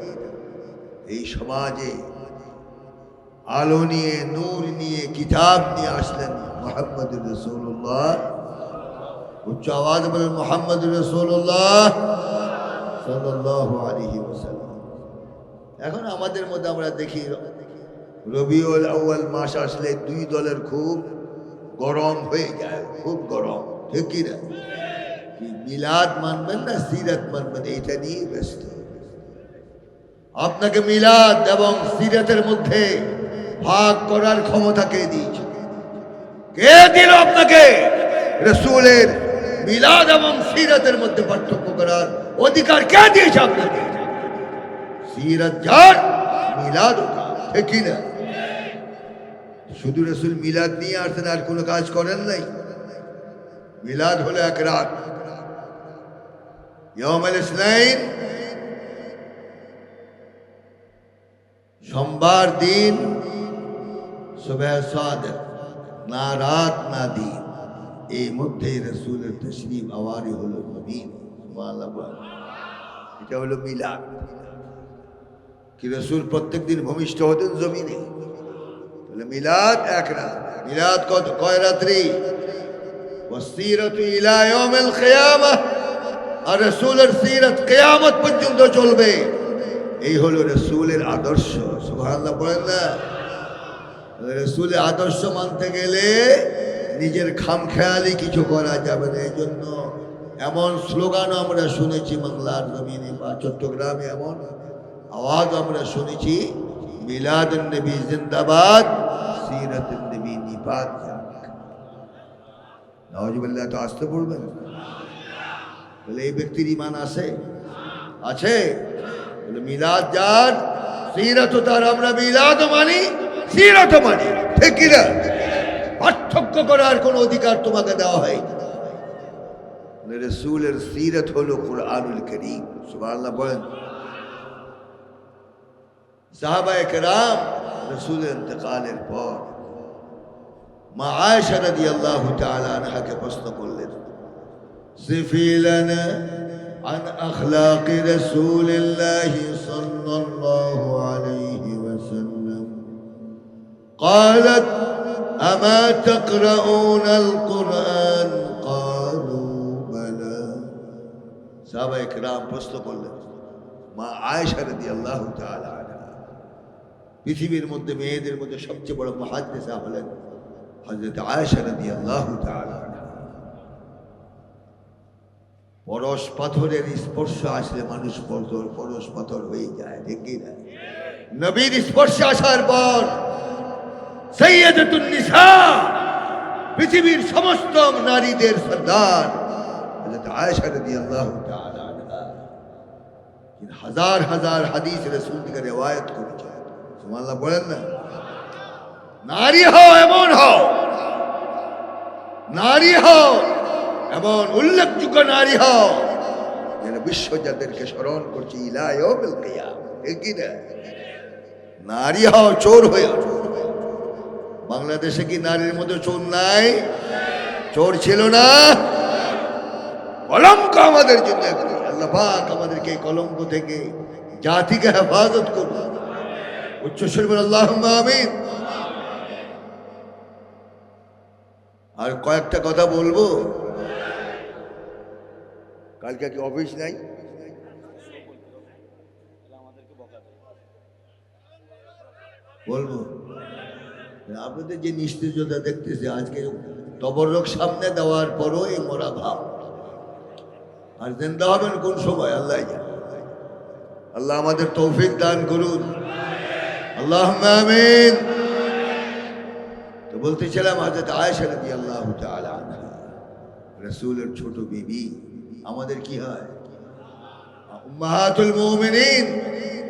এই সমাজে আলো নিয়ে, নূর নিয়ে, কিতাব নিয়ে আসলেন মুহাম্মদুর রাসূলুল্লাহ। উচ্চ আওয়াজ বলেন মুহাম্মদুর রাসূলুল্লাহ সাল্লাল্লাহু আলাইহি ওয়াসাল্লাম। এখন আমাদের মধ্যে আমরা দেখি রবিউল আউয়াল মাস আসলে দুই দলের খুব গরম হয়ে যায়, খুব গরম, ঠিক কি না? মিলাদ মানবেন না সিরাত মানবেন, এইটা নিয়ে ব্যস্ত। আপনাকে মিলাদ এবং সিরাতের মধ্যে ভাগ করার ক্ষমতা কে দিয়েছে? কে দিল আপনাকে রাসূলের মিলাদ এবং সিরাতের মধ্যে পার্থক্য করার অধিকার কে দিয়েছে আপনাকে? সিরাত যার, মিলাদ ওর, ঠিক কি না? শুধু রাসূল মিলাদ নিয়ে আসেন, আর কোনো কাজ করেন নাই। মিলাদ হলো এক রাত, ইয়াউমুল ইসনাইন, সোমবার দিন, সুবহ সাদিক, না রাত না দিন, এই মধ্যে রাসূলের তাশরীফ আওয়ারি হলো জমিন। সুবহানাল্লাহ, এটা হলো মিলাদ। কি রাসূল প্রত্যেকদিন ভূমিষ্ঠ হতেন জমিনে? তাহলে মিলাদ এক রাত। মিলাদ কয় রাত্রি? ওয়াসিরাতু ইলা ইয়াউমিল কিয়ামাহ, আর রাসূলের সিরাত কিয়ামত পর্যন্ত চলবে। এই হলো রাসূলের আদর্শ। সুবহানাল্লাহ বলেন না? রাসূলের আদর্শ মানতে গেলে নিজের খামখেয়ালি কিছু করা যাবে না। এই জন্য এমন স্লোগান আমরা শুনেছি বাংলার জমিনে বা চট্টগ্রামে, এমন আওয়াজ আমরা শুনেছি, মিলাদুন নবী জিন্দাবাদ, সিরাতুন নবী নিপাত যাক। নাউজুবিল্লাহ, তো আসতে পড়বেন। বলে এই ব্যক্তির ঈমান আছে? আছে। বলে মিলাদ যার, সিরাতও তার। আমরা মিলাদও মানি, সিরাতও মানি, ঠিক কি না? পার্থক্য করার কোনো অধিকার তোমাকে দেওয়া হয়। রাসূলের সিরাত হলো কুরআনুল কারীম। সুবহানাল্লাহ বলেন। সাহাবায়ে কেরাম রাসূলের ইন্তেকালের পর মা আয়েশা রাদিয়াল্লাহু তাআলা আনহাকে প্রশ্ন করলেন, সিফি লানা আন আখলাকি রাসূলিল্লাহি সাল্লাল্লাহু আলাইহি ওয়াসাল্লাম। قالت أما تقرؤون القرآن قالوا بلى। সাহাবায়ে কেরাম প্রশ্ন করলেন। মা আয়েশা রাদিয়াল্লাহু তাআলা আনহা, পৃথিবীর মধ্যে মেয়েদের মধ্যে সবচেয়ে বড় মুহাদ্দিসা হলেন হযরত আয়েশা রাদিয়াল্লাহু তাআলা আনহা। পরশ পাথরের স্পর্শ আসলে মানুষ পরশ পাথর হয়ে যায়, ঠিক কি না? নবীর স্পর্শে আসার পর সাইয়্যিদাতুন নিসা, পৃথিবীর সমস্ত নারীদের সর্দার হযরত আয়েশা রাদিয়াল্লাহু তাআলা আনহা হাজার হাজার হাদিস রাসূল থেকে রিওয়ায়াত করেছেন। সুবহানাল্লাহ বলেন না? নারী হও, এমন হও, নারী হও এমন উল্লেখযোগ্য নারী হও যেন বিশ্ব যাদেরকে স্মরণ করছে ইলা ইয়াউমিল কিয়ামah, ঠিক কি না? নারী হও, চোর হয়ে ওঠো। বাংলাদেশে কি নারীর মধ্যে চোর নাই? চোর ছিল না? কলঙ্ক আমাদের জন্য। আল্লাহ পাক আমাদেরকে এই কলঙ্ক থেকে জাতিকে হেফাজত করুন। উচ্চ স্বরে বলেন আল্লাহুম্মা আমিন। আর কয়েকটা কথা বলবো। কালকে কি অফিস নাই? বলবো আপনাদের যে নিস্তেজতা দেখতেছে আজকে তবরক সামনে দেওয়ার পরও এই মোরা ভাব। আর জিন্দা হবেন কোন সময় আল্লাহ জানে। আল্লাহ আমাদের তৌফিক দান করুন, আল্লাহুম্মা আমিন। তো বলতেছিলাম হযরত আয়েশা রাদিয়াল্লাহু তাআলা আনহা, রাসূলের ছোট বিবি, আমাদের কি হয় উম্মাহাতুল মুমিনিন,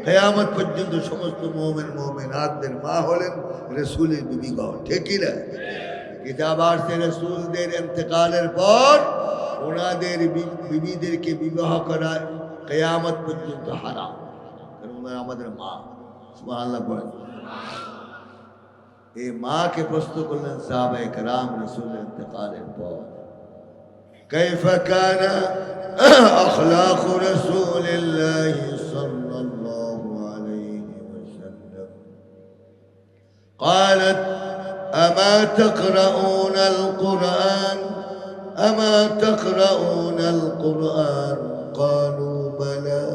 কিয়ামত পর্যন্ত সমস্ত মুমিন মুমিনাতদের মা হলেন রাসূলের বিবিগণ, ঠিক কি না? কিতাব আসছে রাসূলদের ইন্তেকালের পর ওনাদের বিবিদেরকে বিবাহ করা কিয়ামত পর্যন্ত হারাম, কারণ ওনারা আমাদের মা। সুবহানাল্লাহ বলেন। এই মাকে প্রশ্ন করলেন সাহাবায়ে কেরাম রাসূলের ইন্তেকালের পর, কাইফা কানা أخلاق رسول الله صلى الله عليه وسلم؟ قالت أما تقرؤون القرآن أما تقرؤون القرآن قالوا بلى।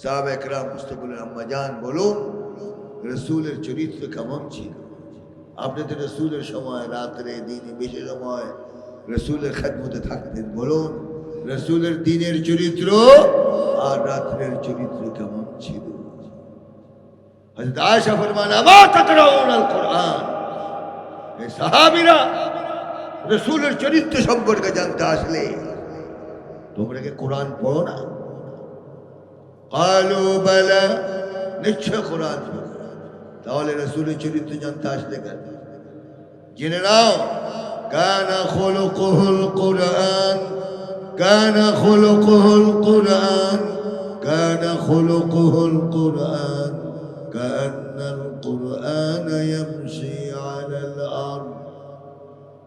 সাহাবা একরাম মুস্তাকুলের আম্মা জান বলুন রসুলের চরিত্র কেমন ছিল? আপনি তো রসুলের সময় রাত্রে দিনে বেশি সময় রসুলের খেদমতে থাকতেন, বলুন রসুলের দিনের চরিত্র আর রাত্রের চরিত্র কেমন ছিল? হযরত আয়েশা ফরমান, আমা তাকরাউনাল কুরআন, এই সাহাবীরা রসুলের চরিত্র সম্পর্কে জানতে আসলে তোমরা কি কোরআন পড়ো না? ক্বালু বালা, নিশ্চয় কোরআন পড়ো। তাহলে রসুলের চরিত্র জানতে আসলে কেন? জেনে নাও, কানা খুলুকুহুল কুরআন, কানা খুলুকুহুল কুরআন, কানা খুলুকুহুল কুরআন, কান্নাল কুরআন ইয়ামশি আলাল আরদ।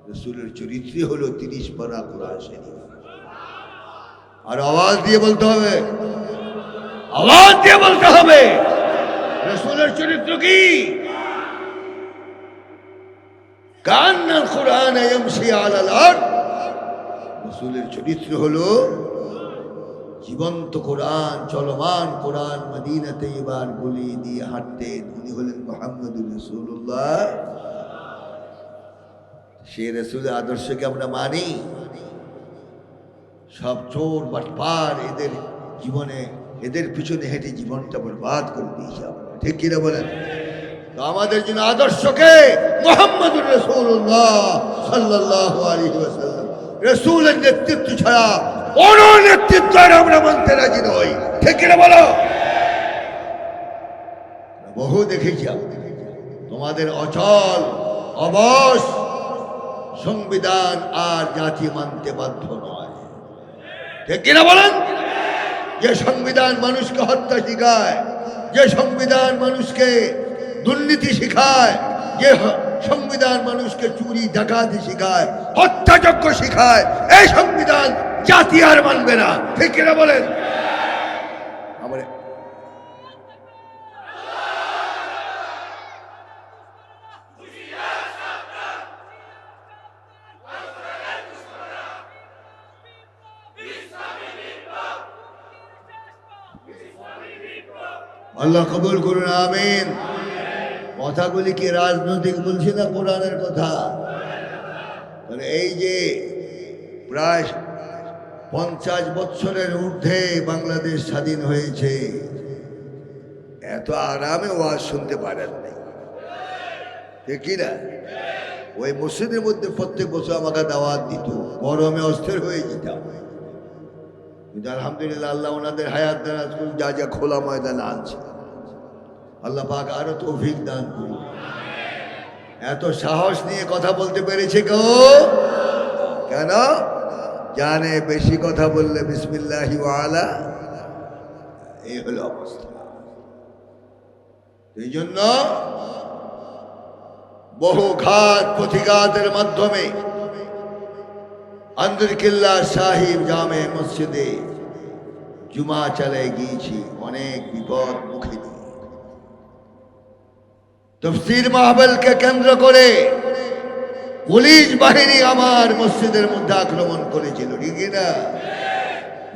রাসূলের চরিত্র হলো 30 পারা কোরআন শরীফ। আর আওয়াজ দিয়ে বলতে হবে, আওয়াজ দিয়ে বলতে হবে রাসূলের চরিত্র কি? কান্নাল কুরআন ইয়ামশি আলাল আরদ। রাসূলের চরিত্র হলো জীবন্ত কোরআন, চলমান কোরআন। মদিনাতে এবার গলি দিয়ে হাঁটতেন, উনি হলেন মুহাম্মদুর রাসূলুল্লাহ। সে রাসূলের আদর্শকে আমরা মানি। সব চোর বাটপার এদের জীবনে, এদের পিছনে হেঁটে জীবনটা বরবাদ করে দিয়েছে আমরা, ঠিক কিনা বলেন? তো আমাদের জন্য আদর্শকে মুহাম্মদুর রাসূলুল্লাহ সাল্লাল্লাহু আলাইহি ওয়াসাল্লাম, রাসূলের নেতৃত্ব ছাড়া কোন নেতৃত্ব আমরা মানতে রাজি নই, ঠিক কিনা বলো? বহু দেখেছি তোমাদের অচল অবশ সংবিধান আর জাতি মানতে বাধ্য নয়, ঠিক কিনা বলেন? যে সংবিধান মানুষকে হত্যা শিখায়, যে সংবিধান মানুষকে দুর্নীতি শিখায়, যে সংবিধান মানুষকে চুরি ডাকাতি শিখায়, হত্যাযজ্ঞ শিখায়, এই সংবিধান জাতি আর মানবে না, ঠিক কিনা বলেন? আমার আল্লাহ কবুল করুন, আমিন। কথাগুলি কি রাজনৈতিক বলছি না, কোরআনের কথা। এই যে প্রায় 50 বছরের ঊর্ধ্বে বাংলাদেশ স্বাধীন হয়েছে, এত আরামে ওয়াজ শুনতে পারেন নাই, ঠিক না? ওই মসজিদের মধ্যে প্রত্যেক বছর আমাকে দাওয়াত দিত, গরমে অস্থির হয়ে যেতাম। কিন্তু আলহামদুলিল্লাহ আল্লাহ ওনাদের হায়াত দ্বারা যা যা খোলা ময়দানে আনছে, আল্লাহ পাক আরো তৌফিক দান করুন। এত সাহস নিয়ে কথা বলতে পেরেছে কেন? জানে বেশি কথা বললে বিসমিল্লাহি ওয়া আলা, এই হলো অবস্থা। এই জন্য বহু ঘাত প্রতিঘাতের মাধ্যমে আন্দরকিল্লা সাহিব জামে মসজিদে জুমা চালায় গিয়েছি, অনেক বিপদ মুখে দিয়ে। তফসির মাহফিলকে কেন্দ্র করে পুলিশ বাহিনী আমার মসজিদের মধ্যে আক্রমণ করেছিল, ঠিক না?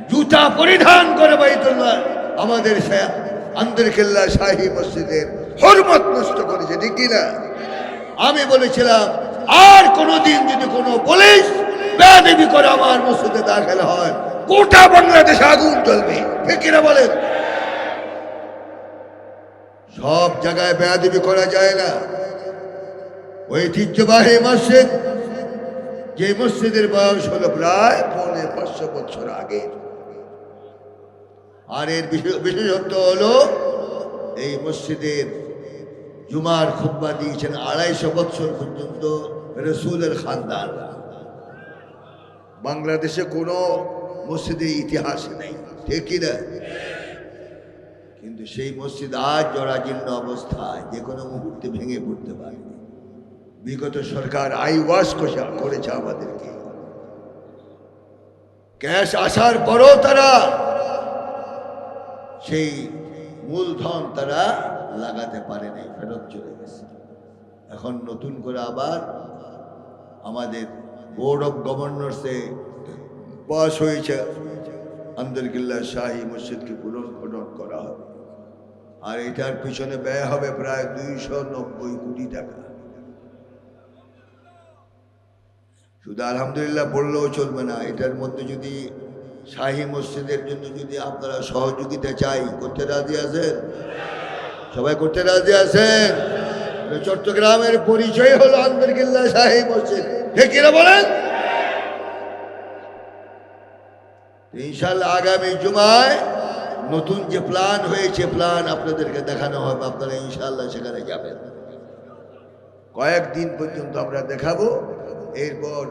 জুতা পরিধান করে বাইতুল্লাহ আমাদের আন্দরকিল্লা শাহী মসজিদের হুরমত নষ্ট করেছে, ঠিক না? আমি বলেছিলাম আর কোনোদিন যদি কোনো পুলিশ বেয়াদবি করে আমার মসজিদে দাখিল হয়, গোটা বাংলাদেশে আগুন জ্বলবে, ঠিক কিনা বলেন? সব জায়গায় বেয়াদবি করা যায় না। ঐতিহ্যবাহী মসজিদ, যে মসজিদের বয়স হলো প্রায় 550 বছর আগে, আর এর বিশেষত্ব হলো এই মসজিদের জুমার খুতবা দিয়েছেন 250 বছর পর্যন্ত রসুলের খানদানরা। বাংলাদেশে কোনো মসজিদের ইতিহাস নেই, ঠিক কিনা? কিন্তু সেই মসজিদ আজ জরাজীর্ণ অবস্থায়, যে কোনো মুহূর্তে ভেঙে পড়তে পারে। বিগত সরকার আইওয়াশ করেছে আমাদেরকে, ক্যাশ আসার পরও তারা সেই মূলধন তারা লাগাতে পারে নাই, ফেরত চলে গেছে। এখন নতুন করে আবার আমাদের বোর্ড অফ গভর্নর্সে পাস হয়েছে, আন্দরকিল্লা শাহী মসজিদকে পুনর্গঠন করা হবে, আর এটার পিছনে ব্যয় হবে প্রায় 290 কোটি টাকা। শুধু আলহামদুলিল্লাহ বললেও চলবে না, এটার মধ্যে যদি শাহী মসজিদের জন্য যদি আপনারা সহযোগিতা চাই, করতে রাজি আছেন? সবাই করতে রাজি আছেন? চট্টগ্রামের পরিচয় হলো আন্দরকিল্লা শাহী মসজিদ, ঠিক কিনা বলেন? ইনশাআল্লাহ আগামী জুমায় নতুন যে প্ল্যান হয়েছে, প্ল্যান আপনাদেরকে দেখানো হবে, আপনারা ইনশাআল্লাহ সেখানে যাবেন। কয়েকদিন পর্যন্ত আমরা দেখাবো, এরপর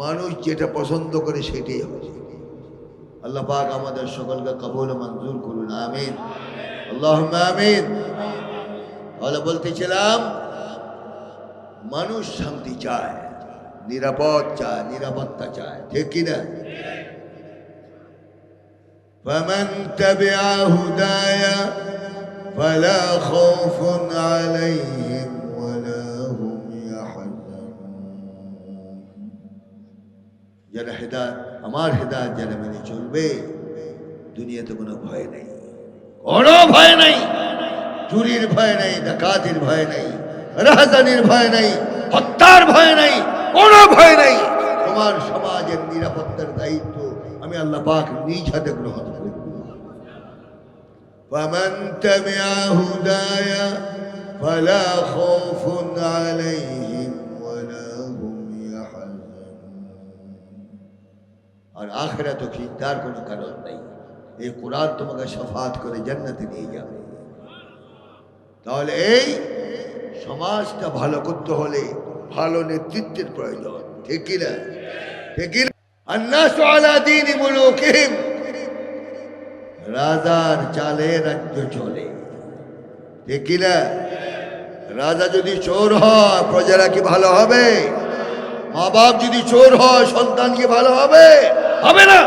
মানুষ যেটা পছন্দ করে সেটাই হবে। আল্লাহ পাক আমাদের সকলকে কবুল মঞ্জুর করুন, আমিন, আল্লাহুম্মা আমিন। তাহলে বলতেছিলাম, মানুষ শান্তি চায়, নিরাপদ চায়, নিরাপত্তা চায়, ঠিক কিনা? فمن تبع هداي فلا خوف عليهم ولا هم يحزنون। যারা হেদায়েত, আমার হেদায়েত যারা মেনে চলবে, দুনিয়াতে কোনো ভয় নেই, কোনো ভয় নেই। চুরির ভয় নেই, ডাকাতির ভয় নেই, রাহাজানির ভয় নেই, হত্যার ভয় নেই, কোনো ভয় নেই। তোমার সমাজের নিরাপত্তার দায়িত্ব আমি আল্লাহ পাক নিজ হাতে গ্রহণ করি। فمن تبع هداي فلا خوف عليهم ولا هم يحزنون। আর আখিরাতে চিন্তার কোনো কারণ নেই। এই কোরআন তোমাকে শাফাত করে জান্নাতে নিয়ে যাবে। তাহলে এই সমাজটা ভালো করতে হলে ভালো নেতৃত্বের প্রয়োজন, ঠিক কিনা? ঠিক কিনা? আন্নাসু আলা দীনি মুলুকিহিম, রাজার চালে রাজ্য চলে, ঠিক কিনা? রাজা যদি চোর হয়, প্রজারা কি ভালো হবে? মা বাপ যদি চোর হয়, সন্তান কি ভালো হবে? হবে না।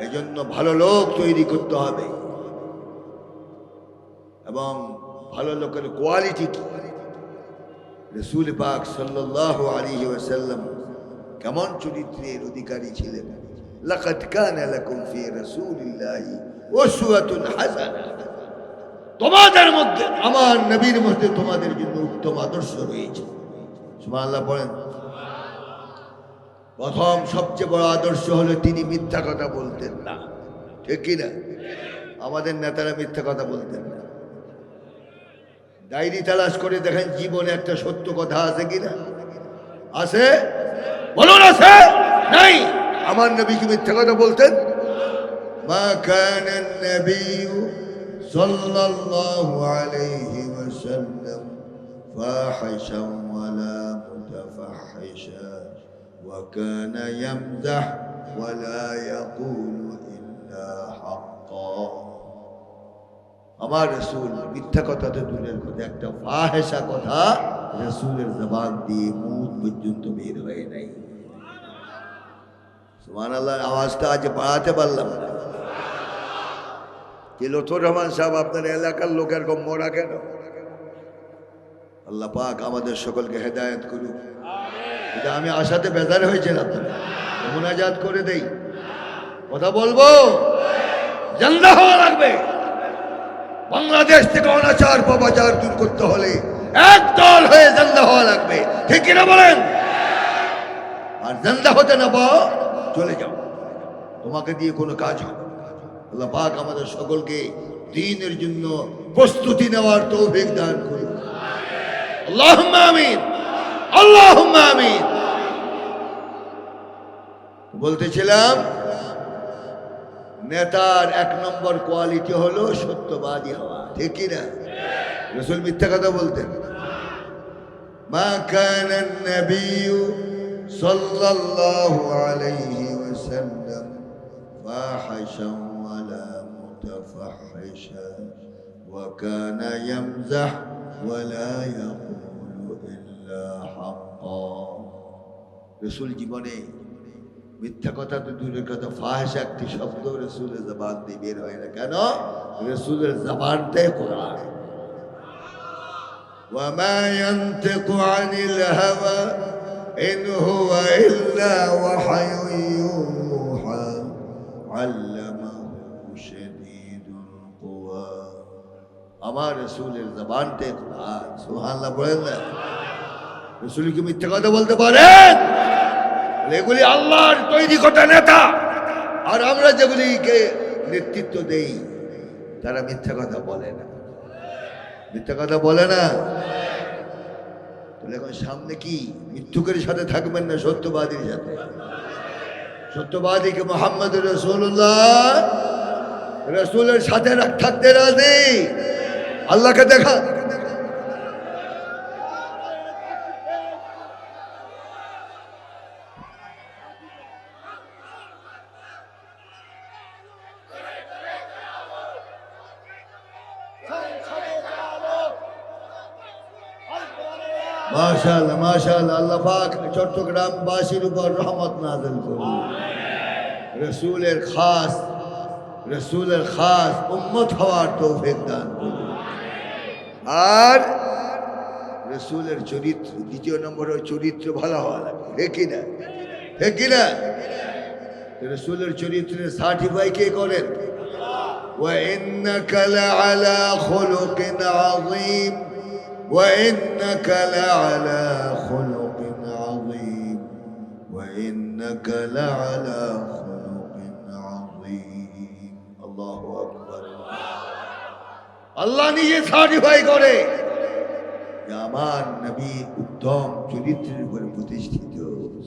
এই জন্য ভালো লোক তৈরি করতে হবে, এবং ভালো লোকের কোয়ালিটি কি? রাসূল পাক সাল্লাল্লাহু আলাইহি ওয়াসাল্লাম কেমন চরিত্রের অধিকারী ছিলেন? লাকাদ কানা লাকুম ফি রাসূলিল্লাহি উসওয়াতুন হাসানাহ। তোমাদের মধ্যে, আমার নবীর মধ্যে তোমাদের জন্য উত্তম আদর্শ রয়েছে। সুবহানাল্লাহ বলেন। প্রথম সবচেয়ে বড় আদর্শ হলো তিনি মিথ্যা কথা বলতেন না, ঠিক কিনা? আমাদের নেতারা মিথ্যা কথা বলতেন না। ডায়েরি তালাশ করে দেখেন জীবনে একটা সত্য কথা আছে কিনা? আছে? বলুন আছে? নাই। আমার নবী কি মিথ্যা কথা বলতেন? মা কানা নবিয়্যু সাল্লাল্লাহু আলাইহি ওয়াসাল্লাম ফাহিশান ওয়ালা মুতাফাহিশান ওয়া কানা ইয়ামযাহ ওয়ালা ইয়াকুলু ইল্লা হাক্কান। আমার রাসূল মিথ্যা কথা তো দূরের কথা, একটা ফাহিশা কথা রাসূলের জবান দিয়ে মুখ পর্যন্ত বের হয়ে নাই। সুবহানাল্লাহ। আওয়াজটা আজ বাড়াতে পারলাম না। কি লুৎফর রহমান সাহেব, আপনার এলাকার লোক এরকম মরা কেন? আল্লাহ পাক আমাদের সকলকে হেদায়েত করুক। এটা আমি আশাতে বেজার হয়েছিলাম, মুনাজাত করে দেই, কথা বলবো, জিন্দা হওয়া লাগবে। বাংলাদেশ থেকে অনাচার পাপাচার দূর করতে হলে একদল হয়ে জিন্দা হওয়া লাগবে, ঠিক কিনা বলেন? আর জিন্দা হতে না পাও, চলে যাও। তোমাকে দিয়ে কোনো কাজ হবে না। আল্লাহ পাক আমাদের সকলকে দ্বীনের জন্য প্রস্তুতি নেওয়ার তৌফিক দান করুন। আল্লাহুম্মা আমিন, আল্লাহুম্মা আমিন। বলতেছিলাম নেতার এক নম্বর কোয়ালিটি হলো সত্যবাদী হওয়া, ঠিক কি না? রাসূল মিথ্যা কথা বলতেন। মা কানা নবী সাল্লাল্লাহু আলাইহি ওয়াসাল্লাম ফাহিশান ওয়ালা মুতাফাহিশান ওয়া কানা ইয়ামজাহ ওয়ালা ইয়াকুলু ইল্লা হাক্কা। রাসূল জীবনে মিথ্যা কথা তো দূরের কথা, ফাহিশা একটি শব্দ রাসূলের জবান দিয়ে বের হয় না। কেন? রাসূলের জবানটাই কোরআন। وما ينطق عن الهوى إن هو إلا وحي يوحى علمه شديد القوى। আমার রাসূলের জবানটাই কোরআন। সুবহানাল্লাহ বলেন না? রাসূল কি মিথ্যা কথা বলতে পারেন? এগুলি আল্লাহর তৈরি করা নেতা, আর আমরা যেগুলিকে নেতৃত্ব দেই তারা মিথ্যা কথা বলে না, মিথ্যা কথা বলে না। তাহলে এখন সামনে কি মিথ্যুকের সাথে থাকবেন না সত্যবাদীর সাথে? সত্যবাদীকে মুহাম্মদ রাসূলুল্লাহ রাসূলের সাথে থাকতে রাজি। আল্লাহকে দেখা মাশাআল্লাহ মাশাআল্লাহ। আল্লাহ পাক চট্টগ্রামবাসীর উপর রহমত নাযিল করুন। রাসূলের খাস উম্মত হওয়ার তৌফিক দান করুন। আর রাসূলের চরিত্র, দ্বিতীয় নম্বর চরিত্র ভালো হওয়া লাগবে, ঠিক কি না? ঠিক কি না? রাসূলের চরিত্রের সার্টিফাই কে করেন? ওয়া ইন্নাকা লাআলা খুলুকিন আযীম وإنك لعلى خلق عظيم وإنك لعلى خلق عظيم। الله أكبر। আল্লাহ নিজে সার্টিফাই করে যে আমার নবী উত্তম চরিত্রের উপরে প্রতিষ্ঠিত।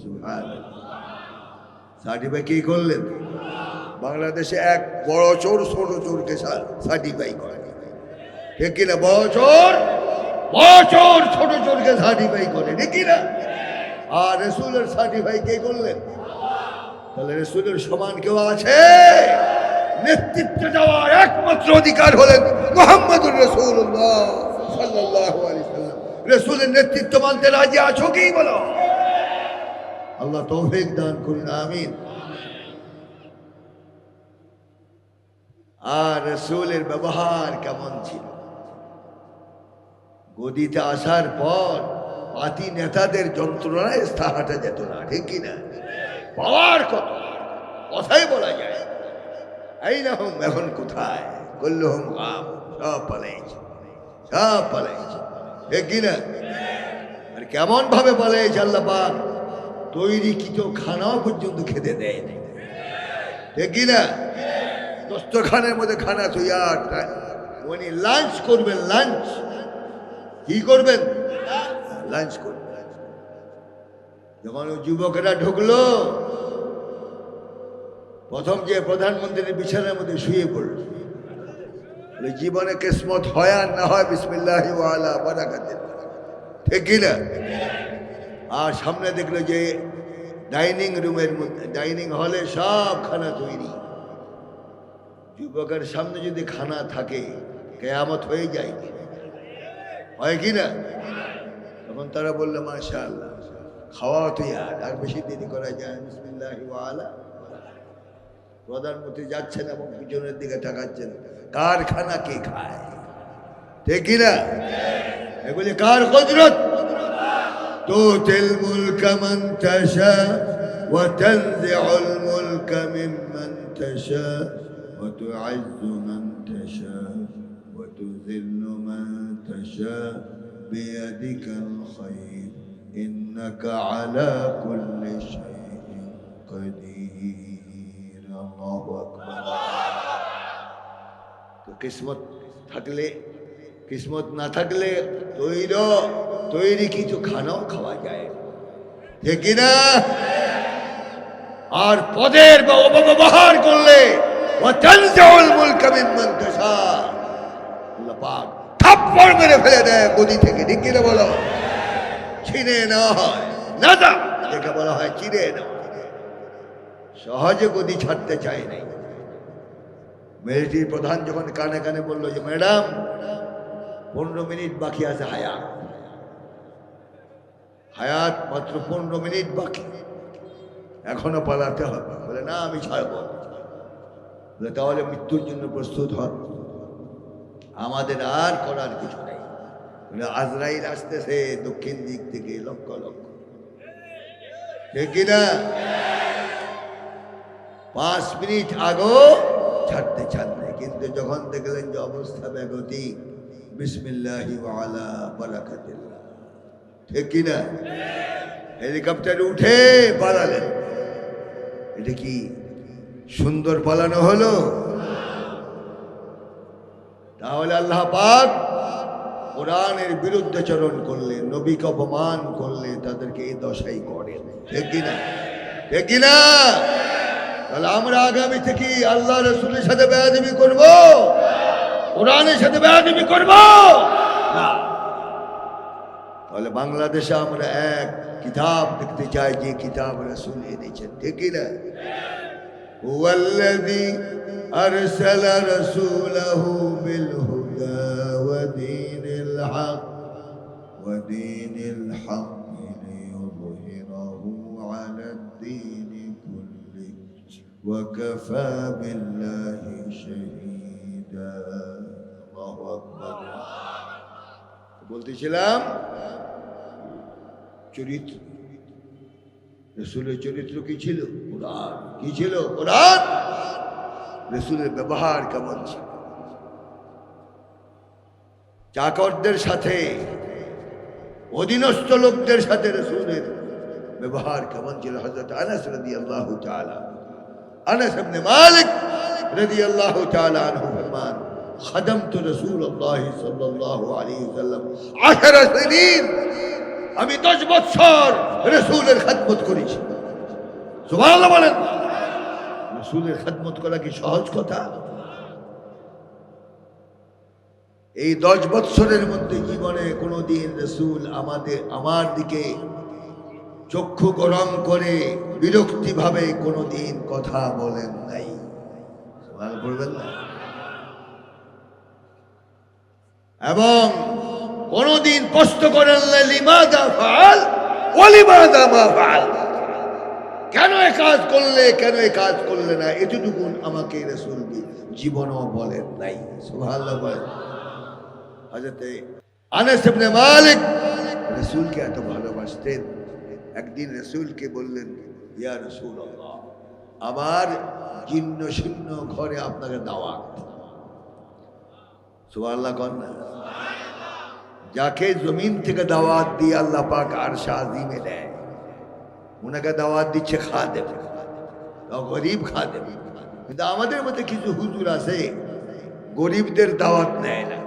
সুবহানাল্লাহ। সার্টিফাই কি করলেন? বাংলাদেশে এক বড় চোর ছোট চোরকে সার্টিফাই করে, ঠিক কিনা? বড় চোর ছোট চোরকে সার্টিফাই করে, ঠিক না? আর রাসূলের সার্টিফাই কে করলেন? তাহলে রাসূলের সমান কেউ আছে? নেতৃত্ব দেওয়ার একমাত্র অধিকার হলেন মুহাম্মদুর রাসূলুল্লাহ সাল্লাল্লাহু আলাইহি ওয়াসাল্লাম। রাসূলের নেতৃত্ব মানতে রাজি আছো কি বলো? আল্লাহ তৌফিক দান করুন, আমিন। আর রাসূলের ব্যবহার কেমন ছিল? গদিতে আসার পর পাতি নেতাদের যন্ত্রণায় হাঁটা যেত না, ঠিক কিনা? পাওয়ার কথাই বলা যায়। এই না হোম এখন কোথায়? করল হোম হাম, সব পালাইছে, সব পালাইছে, ঠিক কিনা? আর কেমন ভাবে পালাইছে আল্লাহ পাক তৈরিকৃত খানাও পর্যন্ত খেতে দেয় না, ঠিক কিনা? দস্তরখানের মধ্যে খানা তৈয়ার, উনি লাঞ্চ করবেন, লাঞ্চ কি করবেন? লাঞ্চ করবেন। যখন যুবকেরা ঢুকলো, প্রথম যে প্রধানমন্ত্রীর বিছানার মধ্যে শুয়ে পড়ল। জীবনে কিসমত হয় আর না হয় বিসমিল্লাহি ওয়া আলা বারাকাতিল্লাহ, ঠিক কিনা? আর সামনে দেখলো যে ডাইনিং রুমের মধ্যে, ডাইনিং হলে সব খানা তৈরি। যুবকের সামনে যদি খানা থাকে কিয়ামত হয়ে যায়, হয় কি না? তখন তারা বললো মাশাআল্লাহ, খাওয়া তৈয়ার, আর বেশি দেরি করা যায়। বিসমিল্লাহি ওয়া আলা। প্রধানমন্ত্রী যাচ্ছেন এবং পিছনের দিকে তাকাচ্ছেন, কার খানা কে খায়, ঠিক কিনা? এগুলি কার কুদরত? তুতিল মুলকা মান তাশা ওয়া তানজিউল মুলকা মিম্মান তাশা ওয়া তু'ইজ্জু মান তাশা ওয়া তুযিল্লু মান তাশা বিয়াদিকাল খায়র ইন্নাকা আলা কুল্লি শাইইন কাদির। আল্লাহু আকবার। তো কিসমত থাকলে, কিসমত না থাকলে তৈরি কিছু খানাও খাওয়া যায়, ঠিক না? আর পদের বা অপব্যবহার করলে ওয়াতানজাউল মুলকা মিম্মান তাশা, আল্লাহ পাক থাপ্পড় মেরে ফেলে দেয় গদি থেকে, ঠিক কিনা বলো? ছিনে নেওয়া হয়, নাজা যেটা বলা হয় চিনে নেওয়া। সহজে গদি ছাড়তে চায় নাই। মিলিটারি প্রধান যখন কানে কানে বললো যে ম্যাডাম 15 মিনিট বাকি আছে, হায়াত মাত্র 15 মিনিট বাকি, এখনো পালাতে হবে। বলে না আমি ছাড়ব। বলে তাহলে মৃত্যুর জন্য প্রস্তুত হন, আমাদের আর করার কিছু নেই। বলে আজরাইল আসতেছে দক্ষিণ দিক থেকে লক্ষ লক্ষ, ঠিক কিনা? 5 মিনিট আগেও ছাড়তে চান নাই, কিন্তু যখন দেখলেন যে অবস্থা বেগতিক, বিসমিল্লাহি ওয়া আলা বারাকাতিল্লাহ, ঠিক কিনা? হেলিকপ্টারে উঠে পালালেন। এটা কি সুন্দর পালানো হলো? তাহলে আল্লাহ পাক কোরআনের বিরুদ্ধে চরণ করলে, নবীকে অপমান করলে তাদেরকে এই দশাই করেন, ঠিক কিনা? ঠিক কিনা? তাহলে আমরা আগামী থেকে আল্লাহ রসুলের সাথে বেয়াদবি করব, কোরআনের সাথে বেয়াদবি করব না। তাহলে বাংলাদেশে আমরা এক কিতাব দেখতে চাই, যে কিতাব রসুল এনেছেন, ঠিক কিনা? হুয়াল্লাযী আরসালা রাসূলাহু বিল হুদা ওয়া দীনিল হক লিইয়ুযহিরাহু আলাদ দীনি কুল্লিহি ওয়া কাফা বিল্লাহি শাহীদা। আল্লাহু আকবার। বলতেছিলাম চরিত্র, রসুলের চরিত্র কি ছিল? কোরআন। কি ছিল? কোরআন। রসুলের ব্যবহার কেমন ছিল? চাকরদের সাথে, অধীনস্থ লোকদের সাথে রসুলের ব্যবহার কেমন ছিল? হযরত আনাস রাদিয়াল্লাহু তাআলা, আনাস ইবনে মালিক রাদিয়াল্লাহু তাআলা আনহু ফরমান, খাদামতু রাসূলুল্লাহ সাল্লাল্লাহু আলাইহি ওয়াসাল্লাম 10 সিনিন, আমি 10 বছর রসুলের খেদমত করেছি। সুবহানাল্লাহ বলেন। রসুলের খেদমত করা কি সহজ কথা? এই 10 বছরের মধ্যে জীবনে কোনোদিন রসুল আমার দিকে চক্ষু গরম করে বিরক্তি ভাবে কোনোদিন কথা বলেন নাই। সুবহানাল্লাহ বলবেন না? এবং কোনদিন প্রশ্ন করেন না লিমাযা ফাআল ওয়া লিমাযা মা ফাআল, কেন এই কাজ করলে, কেন এই কাজ করলে না, এতটুকু আমাকে রাসূল জীবনও বলেন নাই। সুবহানাল্লাহ বলেন। হযরত আনাস ইবনে মালিক রাসূলকে এত ভালোবাসতেন, একদিন রাসূলকে বললেন, ইয়া রাসূলুল্লাহ, আমার জীর্ণ শীর্ণ ঘরে আপনাকে দাওয়াত। সুবহানাল্লাহ কোন না? যাকে জমিন থেকে দাওয়াত দিয়ে আল্লাহ পাক আরশ আজিমে দেয়, উনাকে দাওয়াত দিচ্ছে খাদেম, গরিব খাদেম। কিন্তু আমাদের মধ্যে কিছু হুজুর আছে গরিবদের দাওয়াত নেয় না,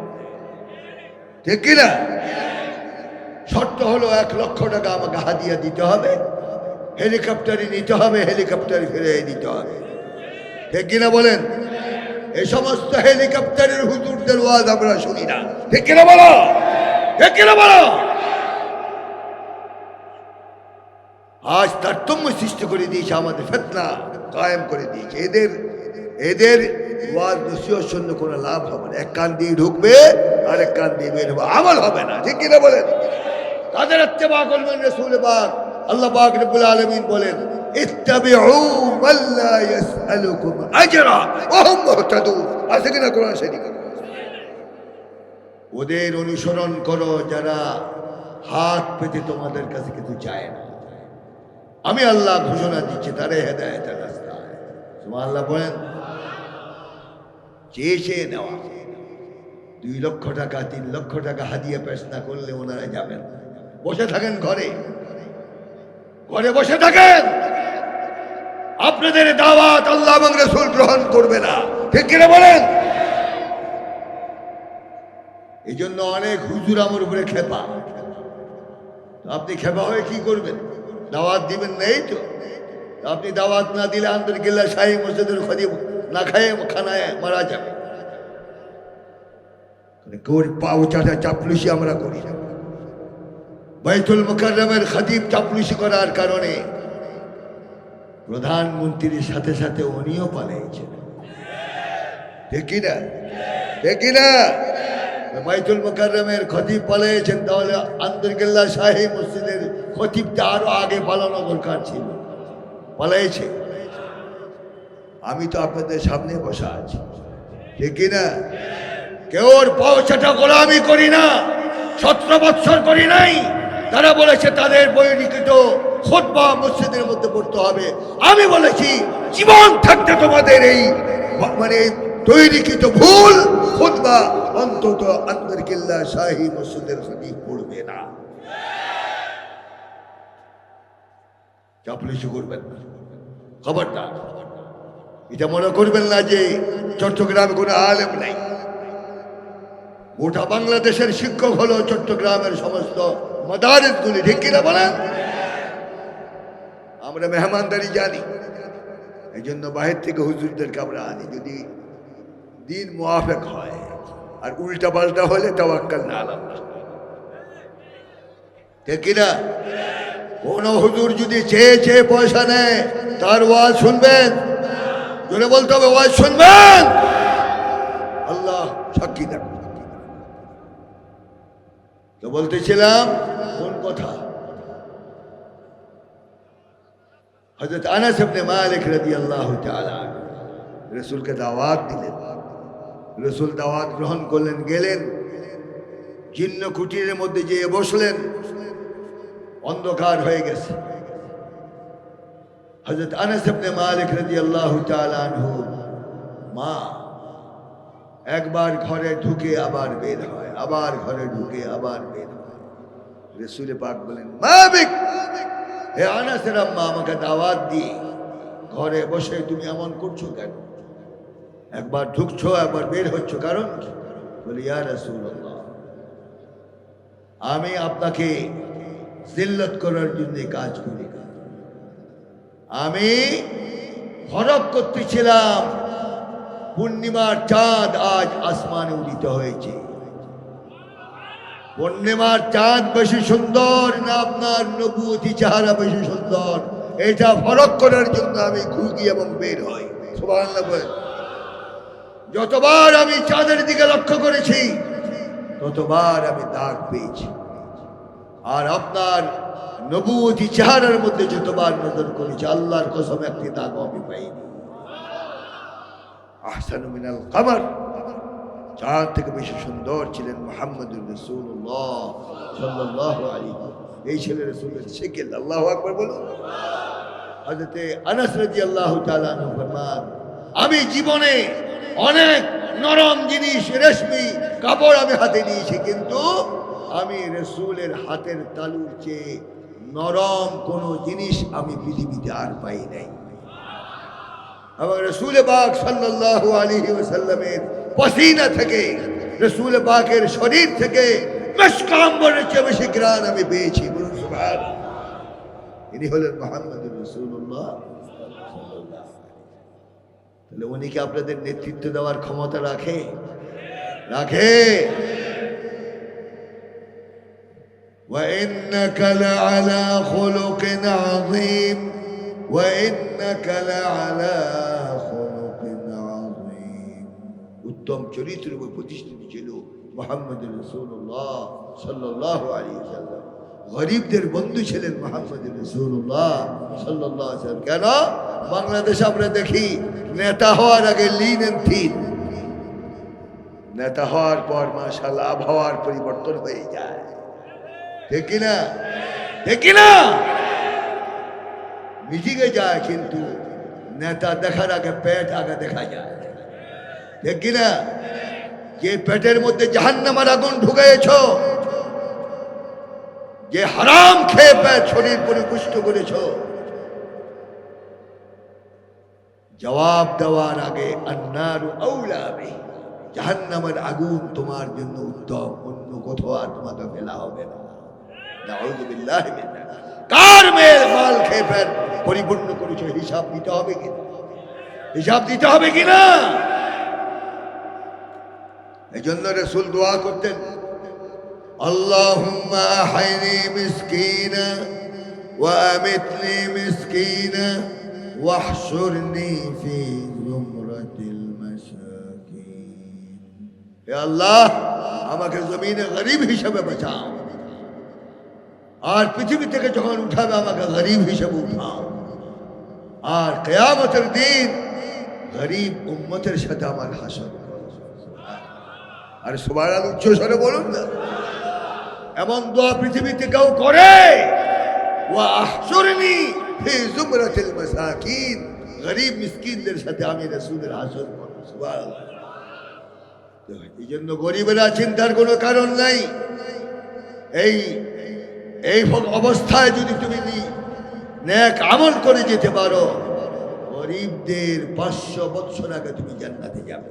ঠিক কিনা? শর্ত হলো 1 লক্ষ টাকা আমাকে হাদিয়া দিতে হবে, হেলিকপ্টারে নিতে হবে, হেলিকপ্টারে ফিরে দিতে হবে, ঠিক কিনা বলেন? এই সমস্ত হেলিকপ্টারের হুজুরদের ওয়াজ আমরা শুনি না, ঠিক কিনা বলো? ঠিক কিনা বলো? আজ তারতম্য সৃষ্টি করে দিয়েছে, আমাদের ফিতনা কায়েম করে দিয়েছে। এদের ওয়াজ নসিহত শুনলে কোনো লাভ হবে না। এক কান দিয়ে ঢুকবে আর এক কান দিয়ে বের হবে, আমল হবে না, ঠিক কিনা বলেন? তাদের ইত্তেবা করবেন রাসূল পাক। আল্লাহ পাক রব্বুল আলামিন বলেন, ইত্তাবিউ মান লা ইয়াসআলুকুম আজরা ওয়া হুম মুহতাদুন। আছে কিনা কোরআন শরীফে? ওদের অনুসরণ করো যারা হাত পেতে তোমাদের কাছে কিছু চায় না। আমি আল্লাহ ঘোষণা দিচ্ছি তারাই হেদায়েতের রাস্তা। সুবহানাল্লাহ বলেন। চেয়ে নেওয়া 2 লক্ষ টাকা 3 লক্ষ টাকা হাদিয়া পেশ না করলে ওনারা যাবেন। বসে থাকেন ঘরে, ঘরে বসে থাকেন, আপনাদের দাওয়াত আল্লাহ এবং রাসূল গ্রহণ করবে না, ঠিক কিনা বলেন? এই জন্য অনেক হুজুর আমার উপরে খেপা। আপনি খেপা হয়ে কি করবেন? দাওয়াত দিবেন নেই তো? আপনি দাওয়াত না দিলে আন্দরকিল্লা শাহী মসজিদের খতিব না খায় খানায় মারা যাবে। পাও চাটা চাপলুসি আমরা করি না। বাইতুল মুকাররমের খতিব চাপলুসি করার কারণে প্রধানমন্ত্রীর সাথে সাথে উনিও পালিয়েছেন, ঠিক কিনা? ঠিক কিনা? বাইতুল মুকাররমের খতিব পালিয়েছেন, তাহলে আন্দরকিল্লা শাহী মসজিদের খতিবটা আরো আগে পালানো দরকার ছিল। পালাইছে। আমি তো আপনাদের সামনে বসা আছি, ঠিক কিনা? কেউ ওর পাওছাটা গোলামি করি না, 17 বৎসর করি নাই। তারা বলেছে তাদের বৈরিকৃত খুতবা মসজিদের মধ্যে পড়তে হবে। আমি বলেছি জীবন থাকতে তোমাদের এই মানে তৈরিকৃত ভুল খুতবা অন্তত আন্দরকিল্লা শাহী মসজিদের খতিব পড়বে না। চাপলুসি করবেন না, খবরদার। এটা মনে করবেন না যে চট্টগ্রামে কোনো আলেম নাই। গোটা বাংলাদেশের শিক্ষক হলো চট্টগ্রামের সমস্ত মাদারিসগুলি, ঠিক কিনা বলেন? আমরা মেহমানদারি জানি, এই জন্য বাহির থেকে হুজুরদেরকে আমরা আনি, যদি দিন মুআফেক হয়। আর উল্টা পাল্টা হলে তাওয়াক্কাল না আলাল্লাহ, ঠিক কিনা? কোন হুজুর যদি চেয়ে চেয়ে পয়সা নেয়, তার ওয়াজ শুনবেন? জোরে বলতে হবে, ওয়াজ শুনবেন? আল্লাহ সাক্ষী থাকবে। তো বলতেছিলাম কোন কথা? হযরত আনাস ইবনে মালিক রাদিয়াল্লাহু তাআলা রাসূলকে দাওয়াত দিলেন। রাসূল দাওয়াত গ্রহণ করলেন, গেলেন জিন্ন কুটিরের মধ্যে যেয়ে বসলেন। অন্ধকার হয়ে গেছে। হযরত আনাস ইবনে মালিক রাদিয়াল্লাহু তাআলা আনহু মা একবার ঘরে ঢুকে আবার বের হয়, আবার ঘরে ঢুকে আবার বের হয়। রাসূল পাক বলেন, মাবিক, হে আনাসের আম্মা, আমাকে দাওয়াত দিয়ে ঘরে বসে তুমি এমন করছো কেন? একবার ঢুকছো একবার বের হচ্ছ, কারণ কি? বলি, ইয়া রাসূলুল্লাহ, আমি আপনাকে জিল্লত করার জন্য কাজ করি না। আমি হরক করতেছিলাম, পূর্ণিমার চাঁদ আজ আসমানে উদিত হয়েছে। পূর্ণিমার চাঁদ বেশি সুন্দর না আপনার নবুয়তি চেহারা বেশি সুন্দর, এটা ফরক করার জন্য আমি ঘুরি এবং বের হই। সুবহানাল্লাহ বলেন। যতবার আমি চাঁদের দিকে লক্ষ্য করেছি ততবার আমি দাগ পেয়েছি, আর আপনার নবুয়তি চেহারার মধ্যে যতবার নজর করেছি, আল্লাহর কসম একটি দাগ আমি পাইনি। আহসানু মিনাল কমর, চাঁদ থেকে বেশি সুন্দর ছিলেন মুহাম্মদুর রাসূলুল্লাহ সাল্লাল্লাহু আলাইহি ওয়াসাল্লাম। এই ছিলেন রাসূলের শিকেল। আল্লাহু আকবার বলুন। হযরত আনাস রাদিয়াল্লাহু তাআলা আনহু ফরমান, আমি জীবনে অনেক নরম জিনিস, রেশমি কাপড় আমি হাতে নিয়েছি, কিন্তু আমি রাসূলের হাতের তালুর চেয়ে নরম কোন জিনিস আমি পৃথিবীতে আর পাই নাই। এবং রাসূল পাক সাল্লাল্লাহু আলাইহি ওয়াসাল্লামের পসিনা থেকে, রাসূল পাকের শরীর থেকে মিশক আম্বরের চেয়ে বেশি ঘ্রাণ আমি পেয়েছি। বলুন সুবহানাল্লাহ। ইনি হলেন মুহাম্মদুর রাসূলুল্লাহ। তাহলে উনি কি আপনাদের নেতৃত্ব দেওয়ার ক্ষমতা রাখে? রাখে। وإنك لعلى خلق عظيم وإنك لعلى خلق عظيم। উত্তম চরিত্রের উপর প্রতিষ্ঠিত ছিল মুহাম্মদুর রাসূলুল্লাহ সাল্লাল্লাহু আলাইহি ওয়াসাল্লাম। গরিবদের বন্ধু ছিলেন মুহাম্মদুর রাসূলুল্লাহ সাল্লাল্লাহু আলাইহি ওয়াসাল্লাম। কেন? বাংলাদেশে আমরা দেখি নেতা হওয়ার আগে লিন এন্ড থিন, নেতা হওয়ার পর মাশাআল্লাহ আবহাওয়ার পরিবর্তন হয়ে যায়, ঠিক কিনা? ঠিক কিনা? মিটিংয়ে যায় কিন্তু নেতা দেখার আগে পেট আগে দেখা যায়, ঠিক কিনা? যে পেটের মধ্যে জাহান্নামের আগুন ঢুকাইছ, যে হারাম খেয়ে পেট শরীর পরিপুষ্ট করেছ, জবাব দেওয়ার আগে আন্নারু আউলা বিহি, জাহান্নামের আগুন তোমার জন্য উত্তম, অন্য কোথাও আর তোমাকে ফেলা হবে না। নাউযু বিল্লাহি মিন যালিক। কার মেয়ের মাল খেয়ে ফের পরিপূর্ণ করেছো, হিসাব দিতে হবে কিনা? হিসাব দিতে হবে কিনা? এই জন্য রাসূল দোয়া করতেন, আল্লাহুম্মা আহইনি মিসকিনা ওয়া আমিতনি মিসকিনা ওয়াহশুরনি ফি যুমরাতিল মাসাকিন। হে আল্লাহ, আমাকে জমিনে গরিব হিসেবে বাঁচাও, আর পৃথিবী থেকে যখন উঠাবে আমাকে গরিব হিসেবে উঠাও, আর কিয়ামতের দিন গরিব উম্মতের সাথে আমার হাসর করো। আর সুবহানাল্লাহ উচ্চ স্বরে বলুন না। এমন দোয়া পৃথিবীতে কেউ করে? ওয়া আহশুরনি ফি যুমরাতিল মাসাকিন, গরিব মিসকিনদের সাথে আমি রাসূলের হাসর করব। সুবহানাল্লাহ। এই জন্য গরিবেরা চিন্তার কোনো কারণ নাই। এই অবস্থায় যদি তুমি নেক আমল করে যেতে পারো, গরিবদের 500 বছর আগে তুমি জান্নাতে যাবে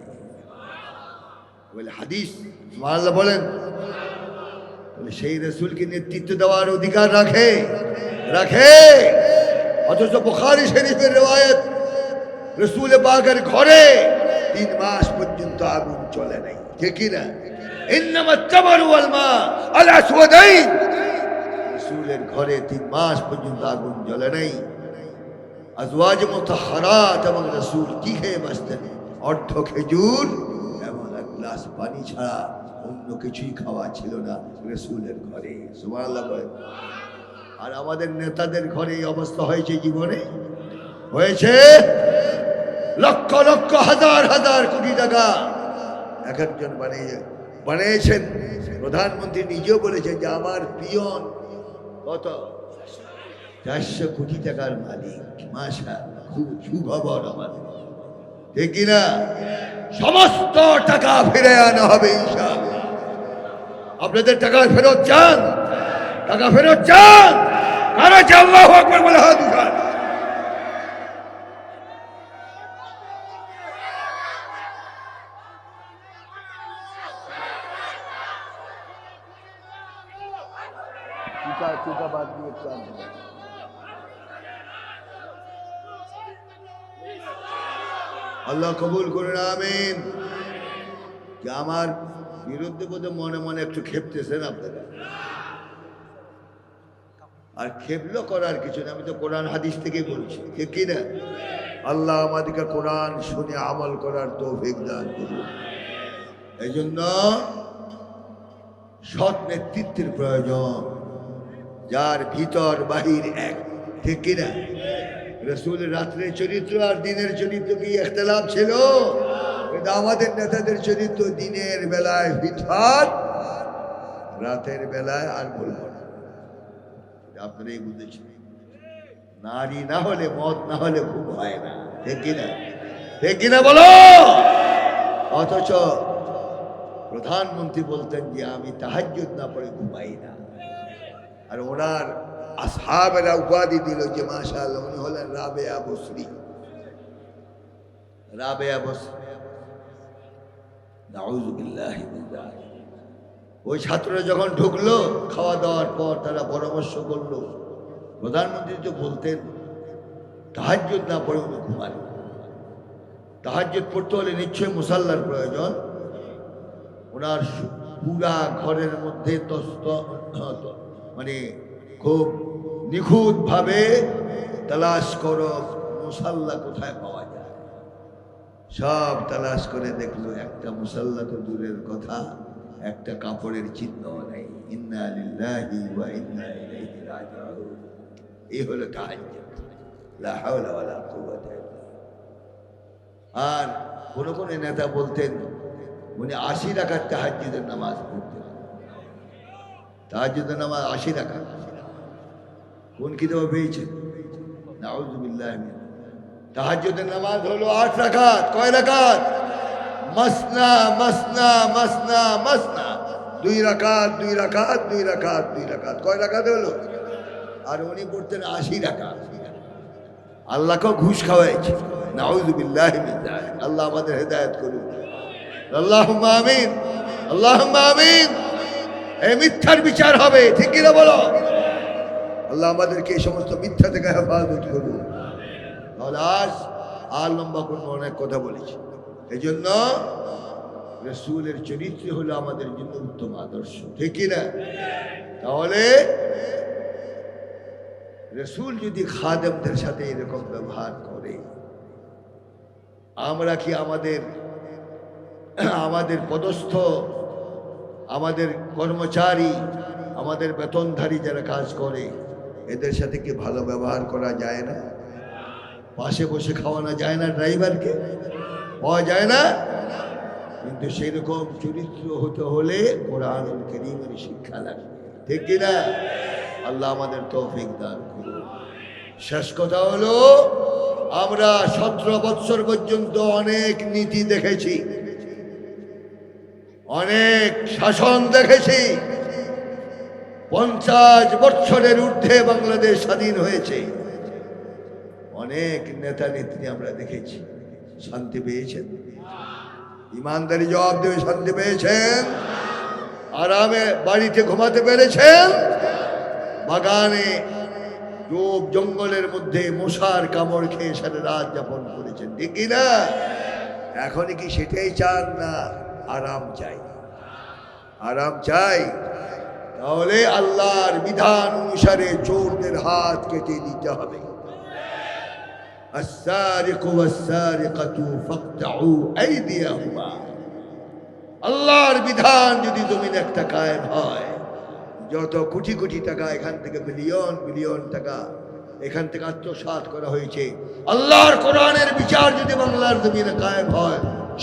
বলে হাদিস। সুবহানাল্লাহ বলেন। বলে সেই রাসূলকে নেতৃত্ব দেওয়ার অধিকার রাখে রাখে অথচ বুখারী শরীফের রিওয়ায়াত, রাসূল পাকের ঘরে 3 মাস পর্যন্ত আগুন চলে নাই, ঠিক কি না? ইন্নামাত তামারু ওয়াল মা আল আসওয়াদাইন, রাসূলের ঘরে 3 মাস পর্যন্ত আগুন জ্বলে নাই। আজওয়াজ মুতাহহারাত এবং রাসূল কি খেয়ে বাঁচতেন? অর্ধ খেজুর এবং 1 গ্লাস পানি ছাড়া অন্য কিছুই খাওয়া ছিল না রাসূলের ঘরে। সুবহানাল্লাহ বলেন। আর আমাদের নেতাদের ঘরে এই অবস্থা হয়েছে, জীবনে হয়েছে। লক্ষ লক্ষ হাজার হাজার কোটি টাকা এক একজন বানিয়েছেন। প্রধানমন্ত্রী নিজেও বলেছেন যে আমার পিয়ন কত 400 কোটি টাকার মালিক। মাশাআল্লাহ, খুব সুখবর আমাদের, ঠিক কিনা? সমস্ত টাকা ফিরে আনা হবে ইনশাআল্লাহ। আপনাদের টাকা ফেরত চান? টাকা ফেরত চান? কারা চান? আল্লাহু আকবার বলে হাত উঠান। टीका बात दिए আল্লাহ কবুল করুন, আমিন। যে আমার বিরুদ্ধে বোধহয় মনে মনে একটু খেপতেছেন আপনারা, আর খেপলো করার কিছু না। আমি তো কোরআন হাদিস থেকেই বলছি, ঠিক কি না? আল্লাহ আমাদেরকে কোরআন শুনে আমল করার তৌফিক দান করুন। এই জন্য সৎ নেতৃত্বের প্রয়োজন, যার ভিতর বাহির এক, ঠিক কিনা? রাসূলের রাত্রের চরিত্র আর দিনের চরিত্র কি ইখতিলাফ ছিল? কিন্তু আমাদের নেতাদের চরিত্র দিনের বেলায় ভিতর, রাতের বেলায় আর বলবো না। আপনারাই বুঝেছেন। নারী না হলে, মদ না হলে ঘুম হয় না, ঠিক কিনা? ঠিক কিনা বলো? অথচ প্রধানমন্ত্রী বলতেন যে আমি তাহাজ্জুদ না পড়ে ঘুমাই না। আর ওনার আসহাবেরা উপাধি দিল যে মাশাআল্লাহ উনি হলেন রাবেয়া বসরি। রাবেয়া বসরি, নাউযু বিল্লাহি মিন যালিক। ওই ছাত্ররা যখন ঢুকলো, খাওয়া দাওয়ার পর তারা পরামর্শ করলো, প্রধানমন্ত্রী তো বলতেন তাহাজ্জুদ না পড়ে উনি ঘুমান। তাহাজ্জুদ পড়তে হলে নিশ্চয়ই মুসাল্লার প্রয়োজন। ওনার পুরা ঘরের মধ্যে মানে খুব নিখুঁত ভাবে তালাশ করো মুসাল্লা কোথায় পাওয়া যায়। সব তালাশ করে দেখলো একটা মুসাল্লা তো দূরের কথা, একটা কাপড়ের চিহ্ন নেই। ইন্না লিল্লাহি ওয়া ইন্না ইলাইহি রাজিউন। এই হলো তাহাজ্জুদ, লা হাওলা ওয়ালা কুওয়াতা ইল্লা বিল্লাহ। আর কোন কোন নেতা বলতেন উনি 80 রাকাত তাহাজ্জুদের নামাজ পড়তেন। তাহাজ্জুদের নামাজ 80 রাকাত কোন কিতাবে পেয়েছেন? নাউযু বিল্লাহি মিন। তাহাজ্জুদের নামাজ হলো 8 রাকাত। কয় রাকাত? মাসনা মাসনা মাসনা মাসনা, 2 রাকাত 2 রাকাত 2 রাকাত 2 রাকাত। কয় রাকাত হলো? আর উনি পড়তেন 80 রাকাত। আল্লাহকেও ঘুষ খাওয়াইছে। নাউযুবিল্লাহি মিন যালিক। আল্লাহ আমাদের হেদায়েত করুন। আল্লাহুম্মা আমিন, আল্লাহুম্মা আমিন। এই মিথ্যার বিচার হবে, ঠিক কিনা বলো? আল্লাহ আমাদেরকে এই সমস্ত মিথ্যা থেকে হেফাজত করুন। তাহলে আর লম্বা করবো, অনেক কথা বলেছি। এই জন্য রাসূলের চরিত্র হলো আমাদের জন্য উত্তম আদর্শ, ঠিক কিনা? তাহলে রাসূল যদি খাদেমদের সাথে এরকম ব্যবহার করে, আমরা কি আমাদের পদস্থ, আমাদের কর্মচারী, আমাদের বেতনধারী যারা কাজ করে, এদের সাথে কি ভালো ব্যবহার করা যায় না? পাশে বসে খাওয়ানো যায় না? ড্রাইভারকে পাওয়া যায় না? কিন্তু সেই রকম চরিত্র হতে হলে কোরআনুল কারীমের শিক্ষা লাগবে, ঠিক কিনা? আল্লাহ আমাদের তৌফিক দান করুন। শেষ কথা হলো, আমরা 17 বৎসর পর্যন্ত অনেক নীতি দেখেছি, অনেক শাসন দেখেছি। 50 বৎসরের ঊর্ধ্বে বাংলাদেশ স্বাধীন হয়েছে। অনেক নেতা নেত্রী আমরা দেখেছি। শান্তি পেয়েছেন? ইমানদারি জবাব দেবে, শান্তি পেয়েছেন? আরামে বাড়িতে ঘুমাতে পেরেছেন? বাগানে রোপ জঙ্গলের মধ্যে মশার কামড় খেয়ে সারা রাত যাপন করেছেন, ঠিক না? এখনই কি সেটাই চান, না আরাম চাই? আরাম চাই। তাহলে আল্লাহর বিধান অনুসারে চোরদের হাত কেটে দিতে হবে। السارق والسارقة فاقطعوا أيديهما। আল্লাহর বিধান যদি জমিনে একটা কায়েম হয়, যত কোটি কোটি টাকা এখান থেকে, বিলিয়ন বিলিয়ন টাকা এখান থেকে আত্মসাৎ করা হয়েছে, আল্লাহর কোরআনের বিচার যদি বাংলার জমিনে কায়েম হয়,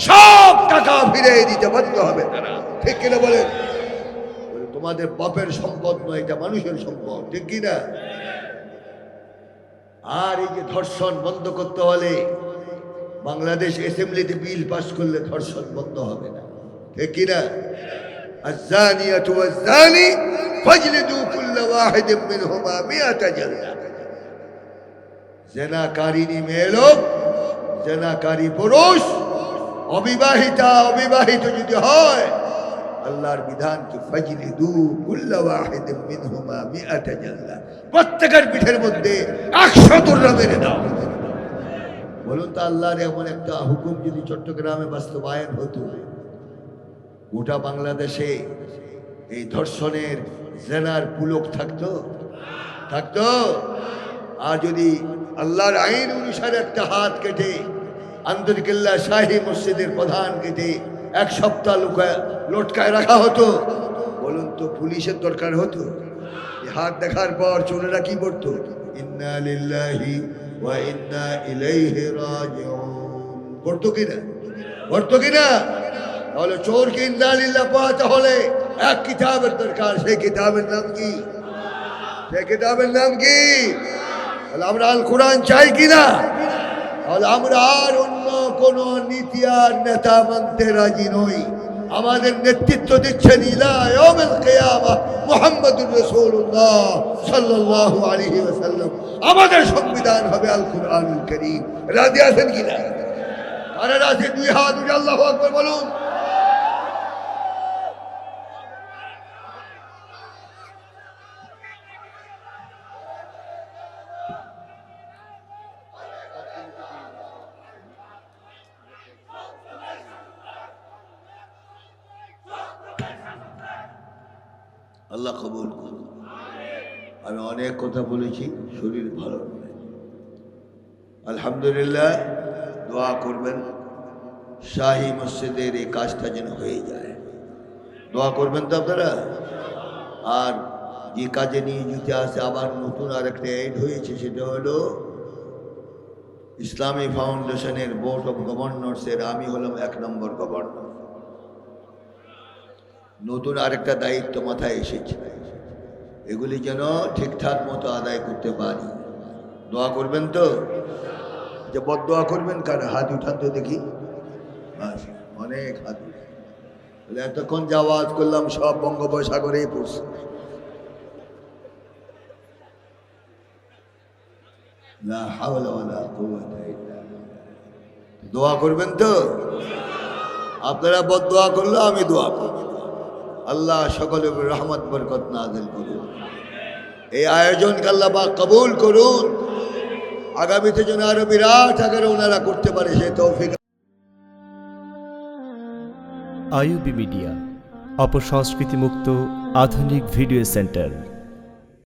সব টাকা ফিরে দিতে বাধ্য হবে তারা, ঠিক কিনা বলেন? তোমাদের বাপের সম্পদ নয়, এটা মানুষের সম্পদ, ঠিক কিনা? আর এই যে ধর্ষণ বন্ধ করতে হলে, বাংলাদেশ অ্যাসেম্বলিতে বিল পাস করলে ধর্ষণ বন্ধ হবে না, ঠিক কিনা? আয-যানিয়াতু ওয়াজ-যানি ফাজলিদু কুল্লা ওয়াহিদিন মিনহুমা 100 জালদা। জিনাকারিনী মেয়ে লোক, জিনাকারী পুরুষ, অবিবাহিতা অবিবাহিত যদি হয়, আল্লাহর বিধান কি ফাজলিদু কুল্লা ওয়াহিদিন মিনহুমা 100 জালদা, প্রত্যেকের পিঠের মধ্যে 100 দৌড়া মেরে দাও। বলুন তো, আল্লাহর এমন একটা হুকুম যদি চট্টগ্রামে বাস্তবায়ন হতো, গোটা বাংলাদেশে এই ধর্ষণের জেনার পুলক থাকতো? আর যদি আল্লাহর আইন অনুসারে একটা হাত কেটে আন্দরকিল্লা শাহী মসজিদের প্রধান কেটে 1 সপ্তাহ লটকায় রাখা হতো, বলুন তো পুলিশের দরকার হতো? এই হাত দেখার পর চোরেরা কি করতো? ইন্না লিল্লাহি ওয়া ইন্না ইলাইহি রাজিউন পড়তো কিনা? তাহলে চোরকে ইন্না লিল্লাহ পাওয়াতে হলে এক কিতাবের দরকার। সেই কিতাবের নাম কি? তাহলে আমরা আল কোরআন চাই কিনা? তাহলে আমরা আর অন্য কোন নীতি আর নেতা মানতে রাজি নই। আমাদের নেতৃত্ব দিচ্ছেন ইলা ইয়াউমিল কিয়ামা মুহাম্মদুর রাসূলুল্লাহ সাল্লাল্লাহু আলাইহি ওয়াসাল্লাম। আমাদের সংবিধান হবে আল কোরআনুল কারীম। রাজি আছেন কিনা? কারা রাজি? 2 হাত উঠে আল্লাহু আকবার বলুন। আল্লাহ কবুল করুন। আমি অনেক কথা বলেছি, শরীর ভালো নয়। আলহামদুলিল্লাহ, দোয়া করবেন শাহী মসজিদের এই কাজটা যেন হয়ে যায়। দোয়া করবেন তো আপনারা। আর যে কাজে নিয়োজিত আছে, আবার নতুন আরেকটা এড হয়েছে, সেটা হলো ইসলামী ফাউন্ডেশনের বোর্ড অফ গভর্নর্সের আমি হলাম 1 নম্বর গভর্নর। নতুন আরেকটা দায়িত্ব মাথায় এসেছে, এগুলি যেন ঠিকঠাক মতো আদায় করতে পারি। দোয়া করবেন তো? যে বদদোয়া করবেন কার? হাত উঠান তো দেখি। অনেক হাত উঠে। এতক্ষণ যা আওয়াজ করলাম সব বঙ্গোপসাগরেই পড়ছে। লা হাওলা ওয়ালা কুওয়াতা ইল্লা বিল্লাহ। দোয়া করবেন তো? আপনারা বদদোয়া করলে আমি দোয়া করব, আল্লাহ সকলের উপর রহমত বরকত নাযিল করুন। এই আয়োজনকে আল্লাহ পাক কবুল করুন, আগামীতে যেন আরো বিরাট আকারে ওনারা করতে পারে সেই তৌফিক। আইইউবি মিডিয়া, অপসংস্কৃতি মুক্ত আধুনিক ভিডিও সেন্টার।